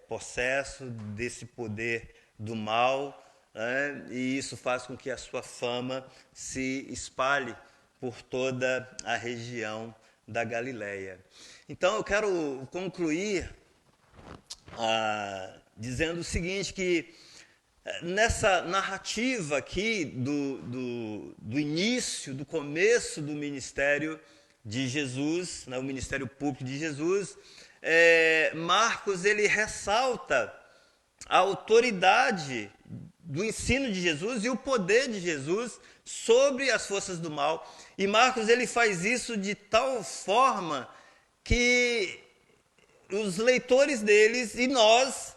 C: possesso desse poder do mal, né? E isso faz com que a sua fama se espalhe por toda a região da Galileia. Então eu quero concluir dizendo o seguinte, que nessa narrativa aqui do início, do começo do ministério de Jesus, né, o ministério público de Jesus, Marcos ele ressalta a autoridade do ensino de Jesus e o poder de Jesus sobre as forças do mal. E Marcos ele faz isso de tal forma que os leitores deles e nós,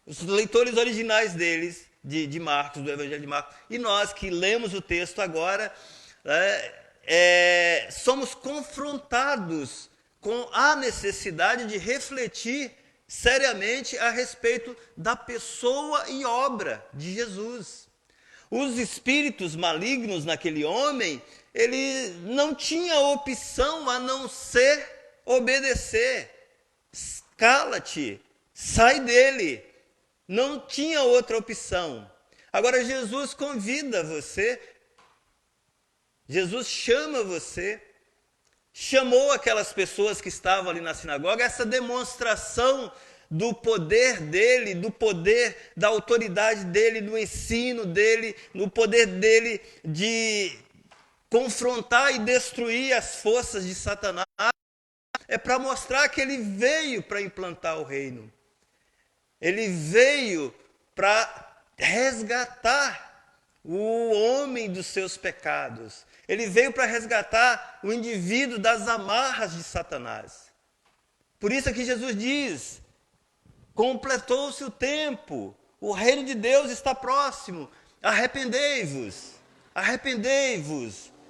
C: os leitores originais deles, de Marcos, do Evangelho de Marcos, e nós que lemos o texto agora, somos confrontados com a necessidade de refletir seriamente a respeito da pessoa e obra de Jesus. Os espíritos malignos naquele homem, ele não tinha opção a não ser obedecer. Cala-te, sai dele. Não tinha outra opção. Agora Jesus convida você, Jesus chama você, chamou aquelas pessoas que estavam ali na sinagoga, essa demonstração do poder dele, do poder da autoridade dele, do ensino dele, no poder dele de confrontar e destruir as forças de Satanás, é para mostrar que ele veio para implantar o reino. Ele veio para resgatar o homem dos seus pecados. Ele veio para resgatar o indivíduo das amarras de Satanás. Por isso é que Jesus diz: completou-se o tempo, o reino de Deus está próximo, arrependei-vos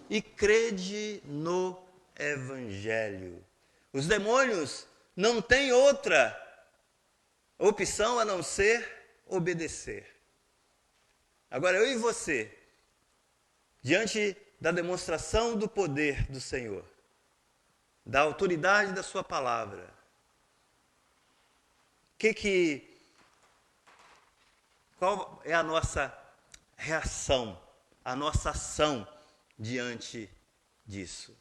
C: e crede no Evangelho. Os demônios não têm outra opção a não ser obedecer. Agora eu e você, diante da demonstração do poder do Senhor, da autoridade da sua palavra, qual é a nossa reação, a nossa ação diante disso?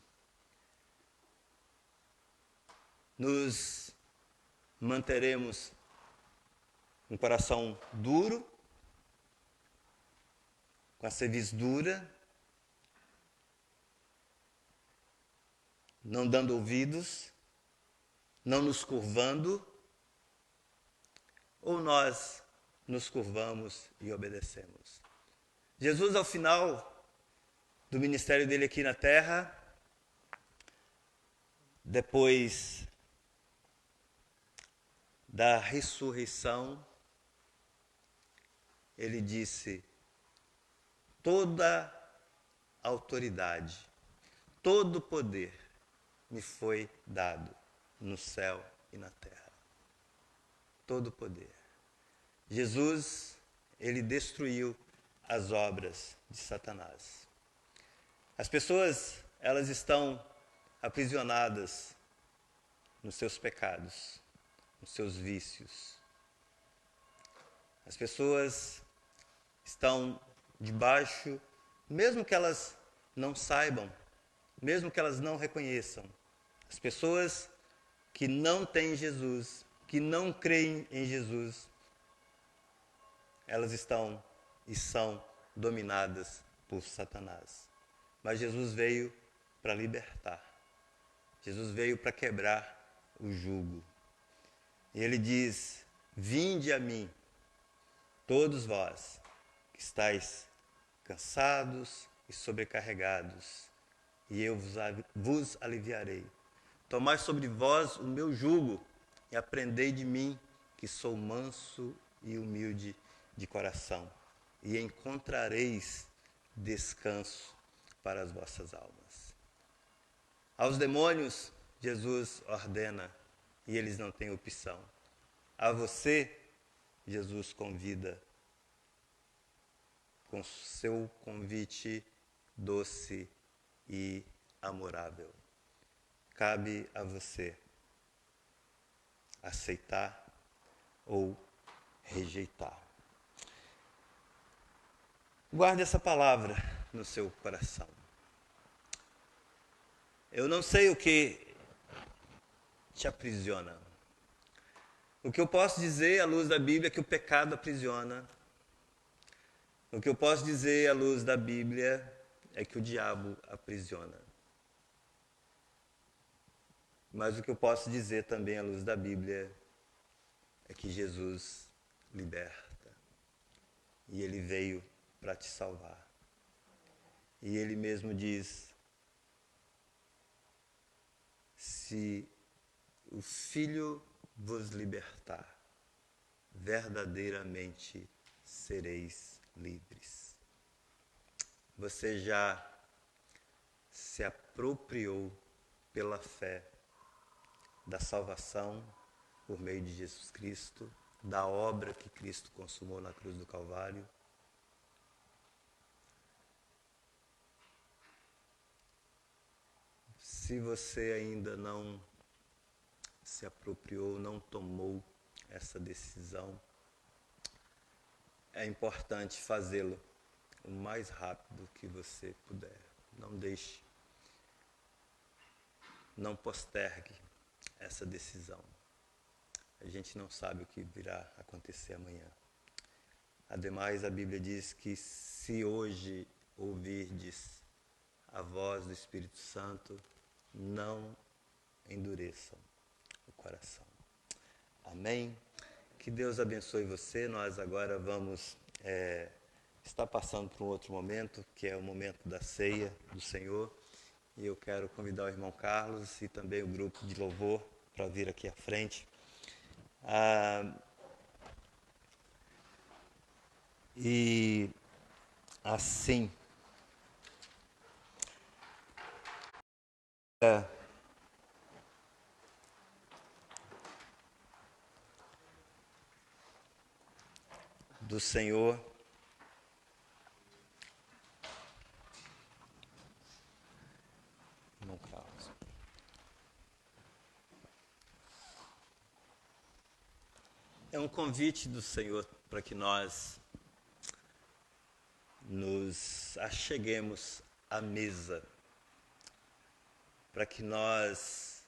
C: Nos manteremos um coração duro, com a cerviz dura, não dando ouvidos, não nos curvando, ou nós nos curvamos e obedecemos? Jesus, ao final do ministério dele aqui na terra, depois da ressurreição, ele disse: toda autoridade, todo poder me foi dado no céu e na terra. Todo poder. Jesus, ele destruiu as obras de Satanás. As pessoas, elas estão aprisionadas nos seus pecados, nos seus vícios. As pessoas estão debaixo, mesmo que elas não saibam, mesmo que elas não reconheçam, as pessoas que não têm Jesus, que não creem em Jesus, elas estão e são dominadas por Satanás. mas Jesus veio para libertar. Jesus veio para quebrar o jugo. E ele diz: vinde a mim, todos vós que estáis cansados e sobrecarregados, e eu vos aliviarei. Tomai sobre vós o meu jugo e aprendei de mim, que sou manso e humilde de coração, e encontrareis descanso para as vossas almas. Aos demônios, Jesus ordena, e eles não têm opção. A você, Jesus convida com seu convite doce e amorável. Cabe a você aceitar ou rejeitar. Guarde essa palavra no seu coração. Eu não sei o que te aprisiona. O que eu posso dizer à luz da Bíblia é que o pecado aprisiona. O que eu posso dizer à luz da Bíblia é que o diabo aprisiona. Mas o que eu posso dizer também à luz da Bíblia é que Jesus liberta. E Ele veio para te salvar. E Ele mesmo diz: se o Filho vos libertar, verdadeiramente sereis livres. Você já se apropriou pela fé da salvação por meio de Jesus Cristo, da obra que Cristo consumou na cruz do Calvário? Se você ainda não se apropriou, não tomou essa decisão, é importante fazê-lo o mais rápido que você puder. Não deixe, não postergue essa decisão. A gente não sabe o que virá acontecer amanhã. Ademais, a Bíblia diz que se hoje ouvirdes a voz do Espírito Santo, não endureçam o coração. Amém? Que Deus abençoe você. Nós agora vamos estar passando por um outro momento, que é o momento da ceia do Senhor. E eu quero convidar o irmão Carlos e também o grupo de louvor para vir aqui à frente. E assim, do Senhor, irmão Carlos. É um convite do Senhor para que nós nos acheguemos à mesa, para que nós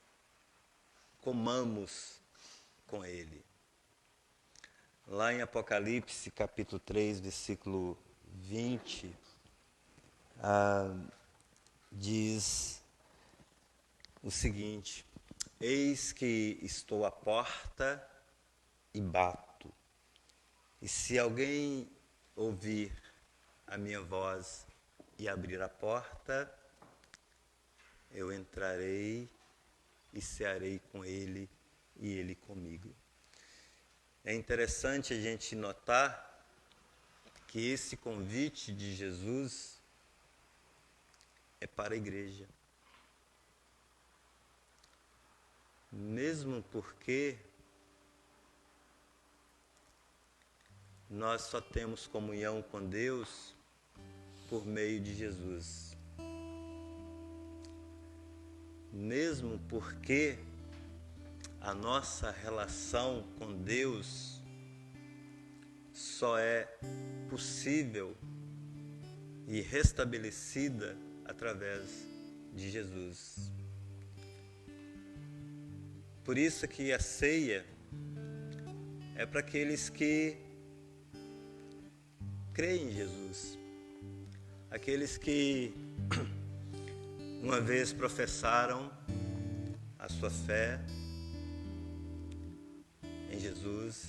C: comamos com Ele. Lá em Apocalipse, capítulo 3, versículo 20, diz o seguinte: eis que estou à porta e bato, e se alguém ouvir a minha voz e abrir a porta, eu entrarei e cearei com ele e ele comigo. É interessante a gente notar que esse convite de Jesus é para a igreja. Mesmo porque nós só temos comunhão com Deus por meio de Jesus. Mesmo porque a nossa relação com Deus só é possível e restabelecida através de Jesus. Por isso que a ceia é para aqueles que creem em Jesus, aqueles que uma vez professaram a sua fé em Jesus,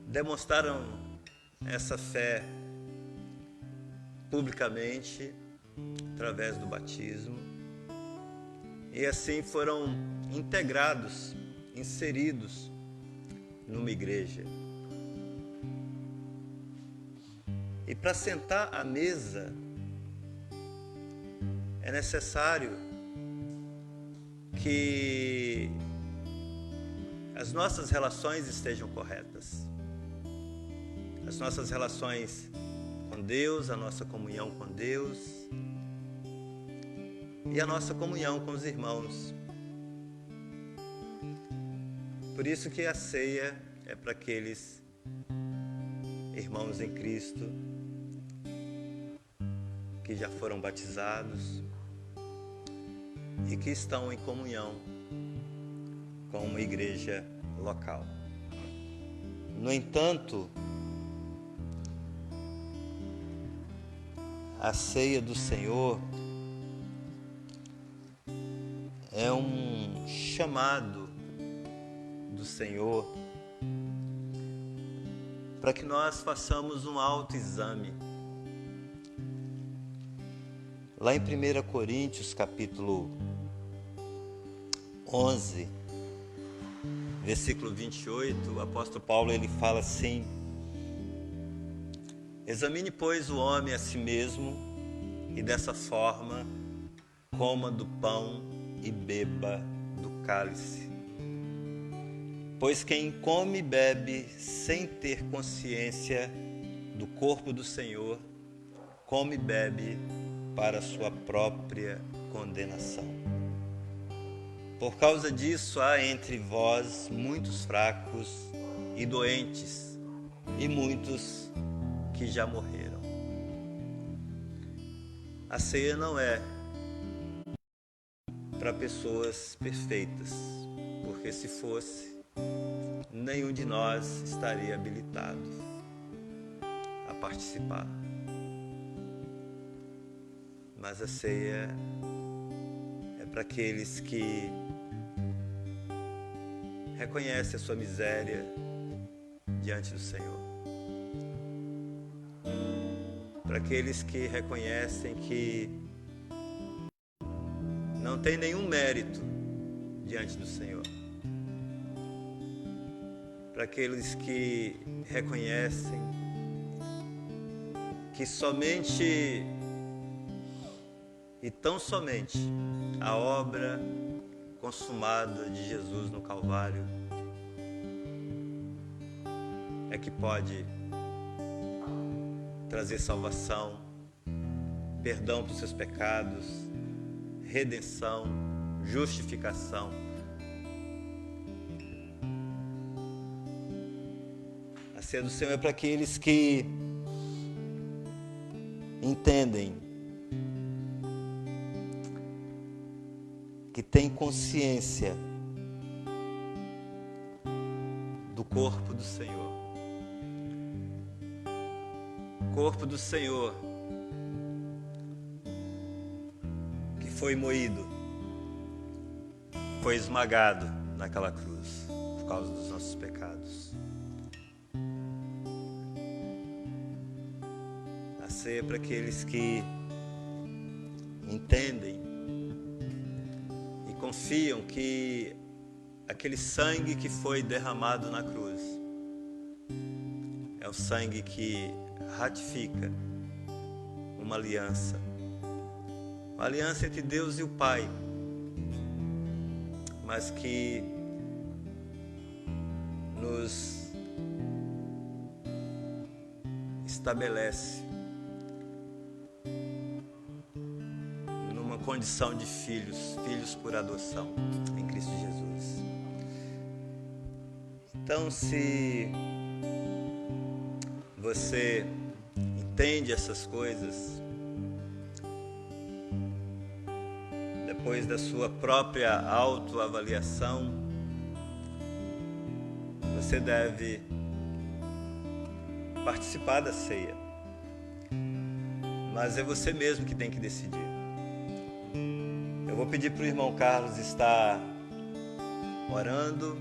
C: demonstraram essa fé publicamente através do batismo e assim foram integrados, inseridos numa igreja. E para sentar à mesa é necessário que as nossas relações estejam corretas. As nossas relações com Deus, a nossa comunhão com Deus e a nossa comunhão com os irmãos. Por isso que a ceia é para aqueles irmãos em Cristo que já foram batizados e que estão em comunhão com uma igreja local. No entanto, a ceia do Senhor é um chamado do Senhor para que nós façamos um autoexame. Lá em 1 Coríntios, capítulo 11, versículo 28, o apóstolo Paulo ele fala assim: examine, pois, o homem a si mesmo, e dessa forma coma do pão e beba do cálice. Pois quem come e bebe sem ter consciência do corpo do Senhor, come e bebe para sua própria condenação. Por causa disso, há entre vós muitos fracos e doentes, e muitos que já morreram. A ceia não é para pessoas perfeitas, porque se fosse, nenhum de nós estaria habilitado a participar. Mas a ceia é para aqueles que reconhecem a sua miséria diante do Senhor. Para aqueles que reconhecem que não tem nenhum mérito diante do Senhor. Para aqueles que reconhecem que somente e tão somente a obra consumada de Jesus no Calvário é que pode trazer salvação, perdão dos seus pecados, redenção, justificação. A ceia do Senhor é para aqueles que entendem, que têm consciência do corpo do Senhor. O corpo do Senhor que foi moído, foi esmagado naquela cruz por causa dos nossos pecados. A ceia é para aqueles que entendem e confiam que aquele sangue que foi derramado na cruz é o sangue que ratifica uma aliança entre Deus e o Pai, mas que nos estabelece numa condição de filhos por adoção em Cristo Jesus. Então, se você entende essas coisas, depois da sua própria autoavaliação, você deve participar da ceia. Mas é você mesmo que tem que decidir. vou pedir para o irmão Carlos estar orando,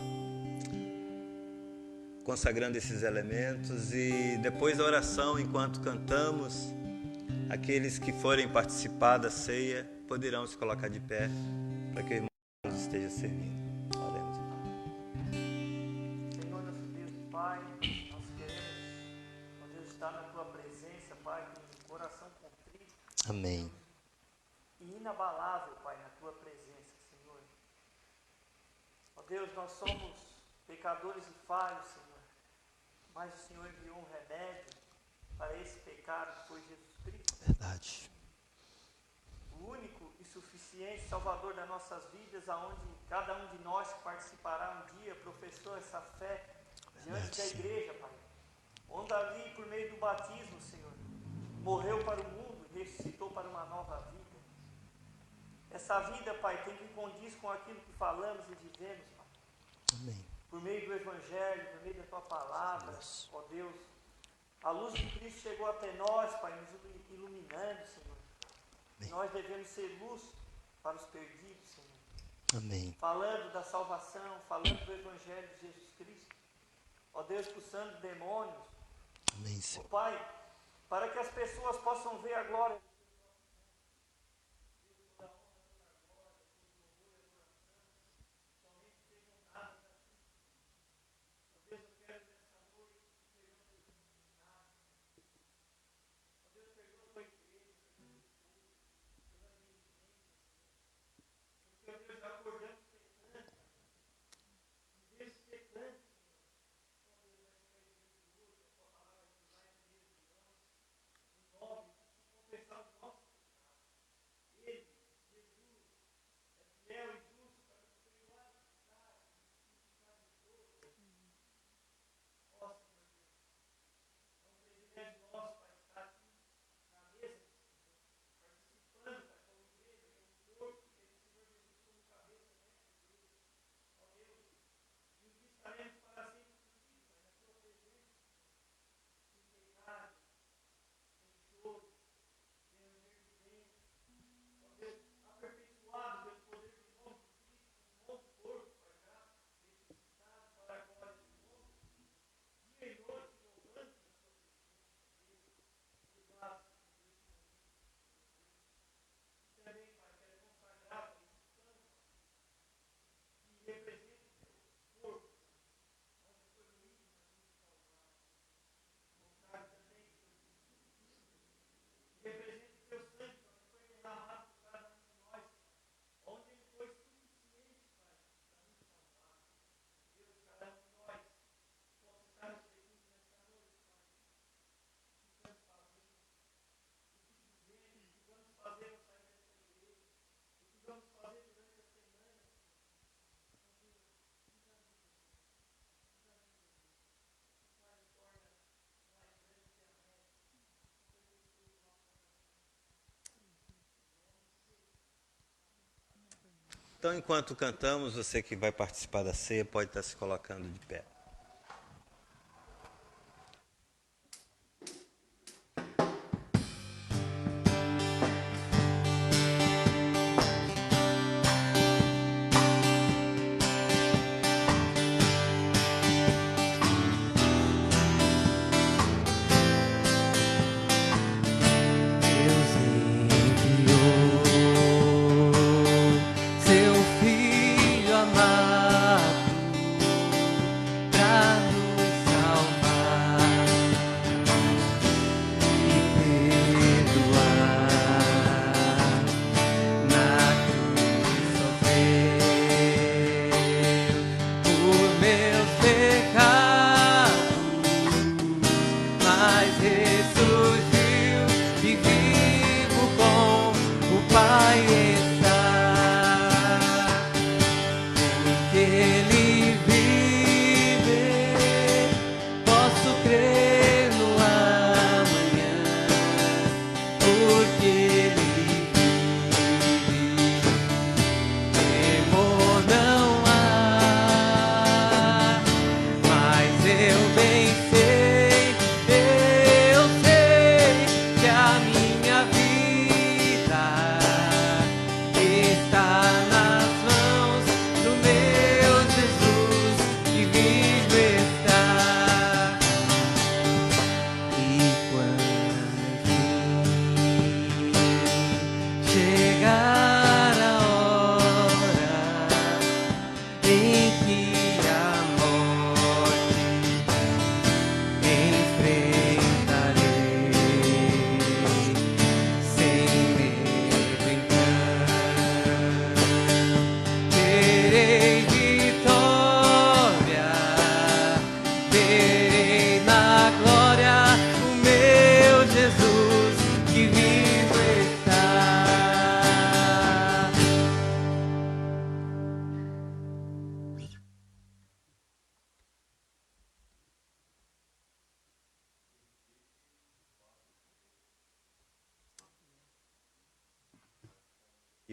C: consagrando esses elementos, e depois da oração, enquanto cantamos, aqueles que forem participar da ceia poderão se colocar de pé para que o irmão Carlos esteja servindo. Oremos.
D: Senhor, nosso Deus e Pai, nós queremos, ó Deus, estar na Tua presença, Pai, com um coração contrito.
C: Amém.
D: E inabalável, Pai, na Tua presença, Senhor. Ó Deus, nós somos pecadores e falhos, Senhor, mas o Senhor enviou um remédio para esse pecado que foi Jesus Cristo.
C: Verdade.
D: O único e suficiente Salvador das nossas vidas, aonde cada um de nós que participará um dia professou essa fé diante da igreja, Pai. Onde ali, por meio do batismo, Senhor, morreu para o mundo e ressuscitou para uma nova vida. Essa vida, Pai, tem que condiz com aquilo que falamos e vivemos, Pai.
C: Amém.
D: Por meio do Evangelho, por meio da Tua Palavra, ó Deus. A luz de Cristo chegou até nós, Pai, nos iluminando, Senhor. E nós devemos ser luz para os perdidos, Senhor.
C: Amém.
D: Falando da salvação, falando do Evangelho de Jesus Cristo. Ó Deus, expulsando demônios.
C: Amém,
D: Ó
C: Senhor.
D: Pai, para que as pessoas possam ver a glória.
C: Então, enquanto cantamos, você que vai participar da ceia pode estar se colocando de pé.
B: Deus enviou seu Filho amado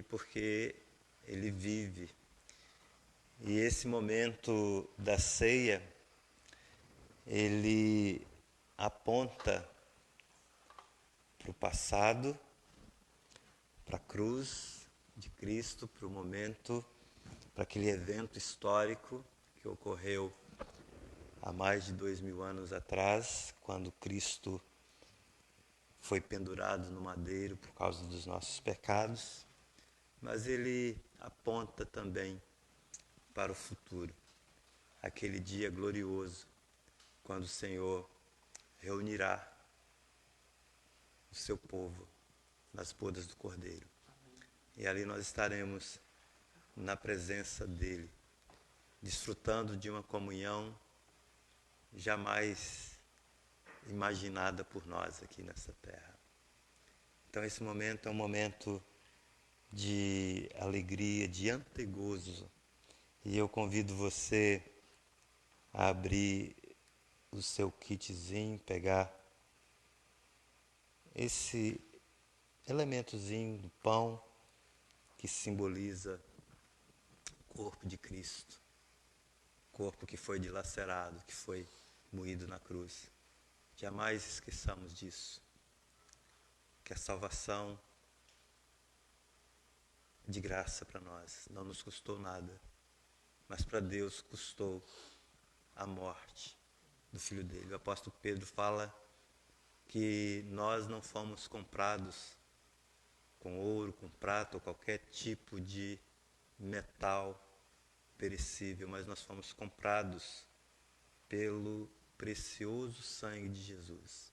C: porque Ele vive. E esse momento da ceia, ele aponta para o passado, para a cruz de Cristo, para o momento, para aquele evento histórico que ocorreu há mais de 2000 anos atrás, quando Cristo foi pendurado no madeiro por causa dos nossos pecados, mas ele aponta também para o futuro, aquele dia glorioso, quando o Senhor reunirá o seu povo nas bodas do Cordeiro. E ali nós estaremos na presença dele, desfrutando de uma comunhão jamais imaginada por nós aqui nessa terra. Então esse momento é um momento de alegria, de antegozo. E eu convido você a abrir o seu kitzinho, pegar esse elementozinho do pão que simboliza o corpo de Cristo. Corpo que foi dilacerado, que foi moído na cruz. Jamais esqueçamos disso. Que a salvação é de graça para nós, não nos custou nada. Mas para Deus custou a morte do Filho dele. O apóstolo Pedro fala que nós não fomos comprados com ouro, com prata ou qualquer tipo de metal perecível, mas nós fomos comprados pelo precioso sangue de Jesus,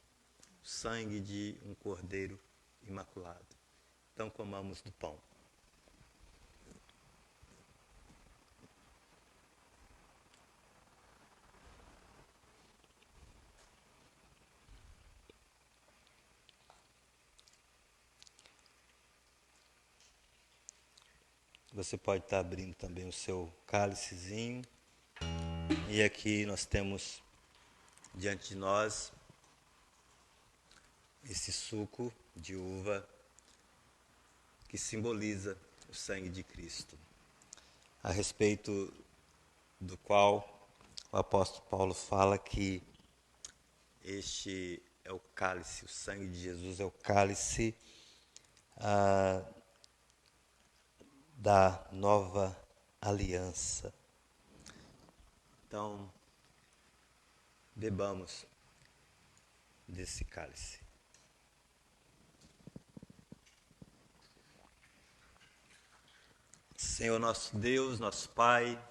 C: o sangue de um cordeiro imaculado. Então comamos do pão. Você pode estar abrindo também o seu cálicezinho. E aqui nós temos diante de nós esse suco de uva que simboliza o sangue de Cristo, a respeito do qual o apóstolo Paulo fala que este é o cálice, o sangue de Jesus é o cálice da nova aliança. Então, bebamos desse cálice. Senhor nosso Deus, nosso Pai,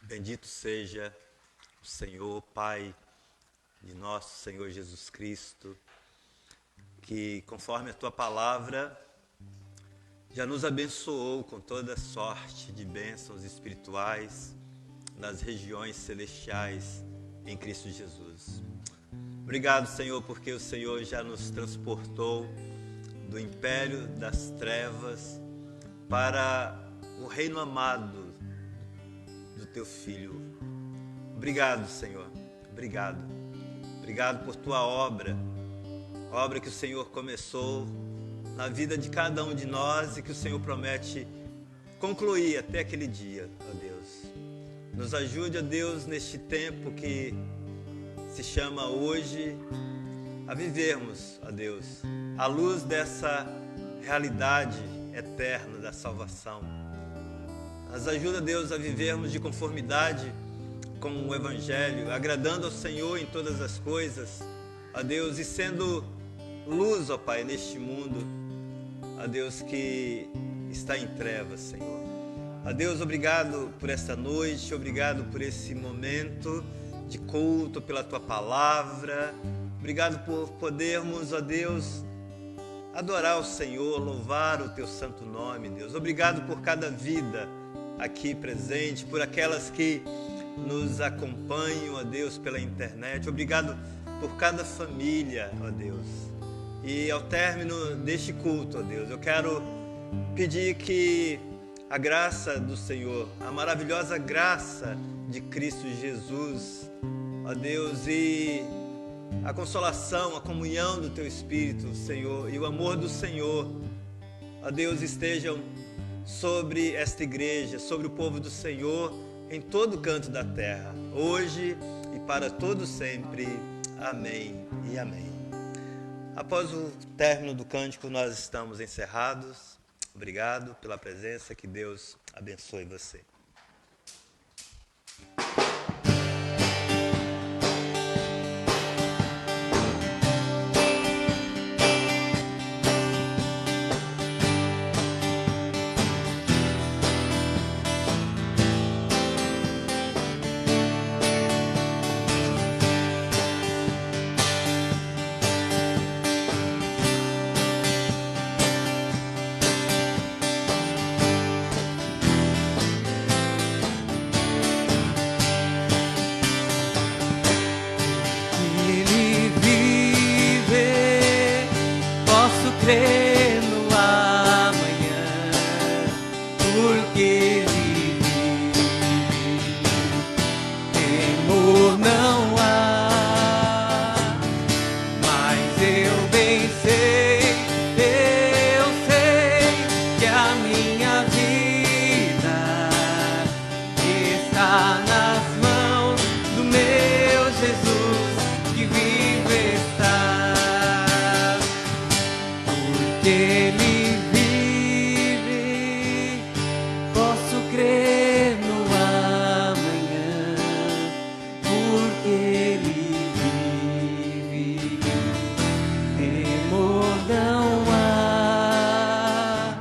C: bendito seja o Senhor, Pai de nosso Senhor Jesus Cristo, que conforme a Tua palavra já nos abençoou com toda sorte de bênçãos espirituais nas regiões celestiais em Cristo Jesus. Obrigado, Senhor, porque o Senhor já nos transportou do império das trevas para o reino amado do Teu Filho. Obrigado, Senhor. Obrigado. Obrigado por Tua obra, a obra que o Senhor começou na vida de cada um de nós e que o Senhor promete concluir até aquele dia, ó Deus. Nos ajude, ó Deus, neste tempo que se chama hoje, a vivermos, ó Deus, à luz dessa realidade eterna da salvação. Nos ajuda, Deus, a vivermos de conformidade com o Evangelho, agradando ao Senhor em todas as coisas, ó Deus, e sendo luz, ó Pai, neste mundo, ó Deus, que está em trevas, Senhor. Ó Deus, obrigado por esta noite, obrigado por esse momento de culto, pela Tua palavra. Obrigado por podermos, ó Deus, adorar o Senhor, louvar o Teu santo nome, Deus. Obrigado por cada vida aqui presente, por aquelas que nos acompanham, ó Deus, pela internet. Obrigado por cada família, ó Deus. E ao término deste culto, ó Deus, eu quero pedir que a graça do Senhor, a maravilhosa graça de Cristo Jesus, ó Deus, e a consolação, a comunhão do Teu Espírito, Senhor, e o amor do Senhor ó Deus, estejam sobre esta igreja, sobre o povo do Senhor, em todo canto da terra, hoje e para todo sempre. Amém e amém. Após o término do cântico, nós estamos encerrados. Obrigado pela presença, que Deus abençoe você.
B: Crer no amanhã, porque Ele vive, temor não há. Mas eu bem sei que a minha vida está nas mãos do meu Jesus, que vive está. Ele vive, posso crer no amanhã, porque Ele vive, temor não há,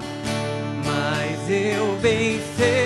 B: mas eu bem sei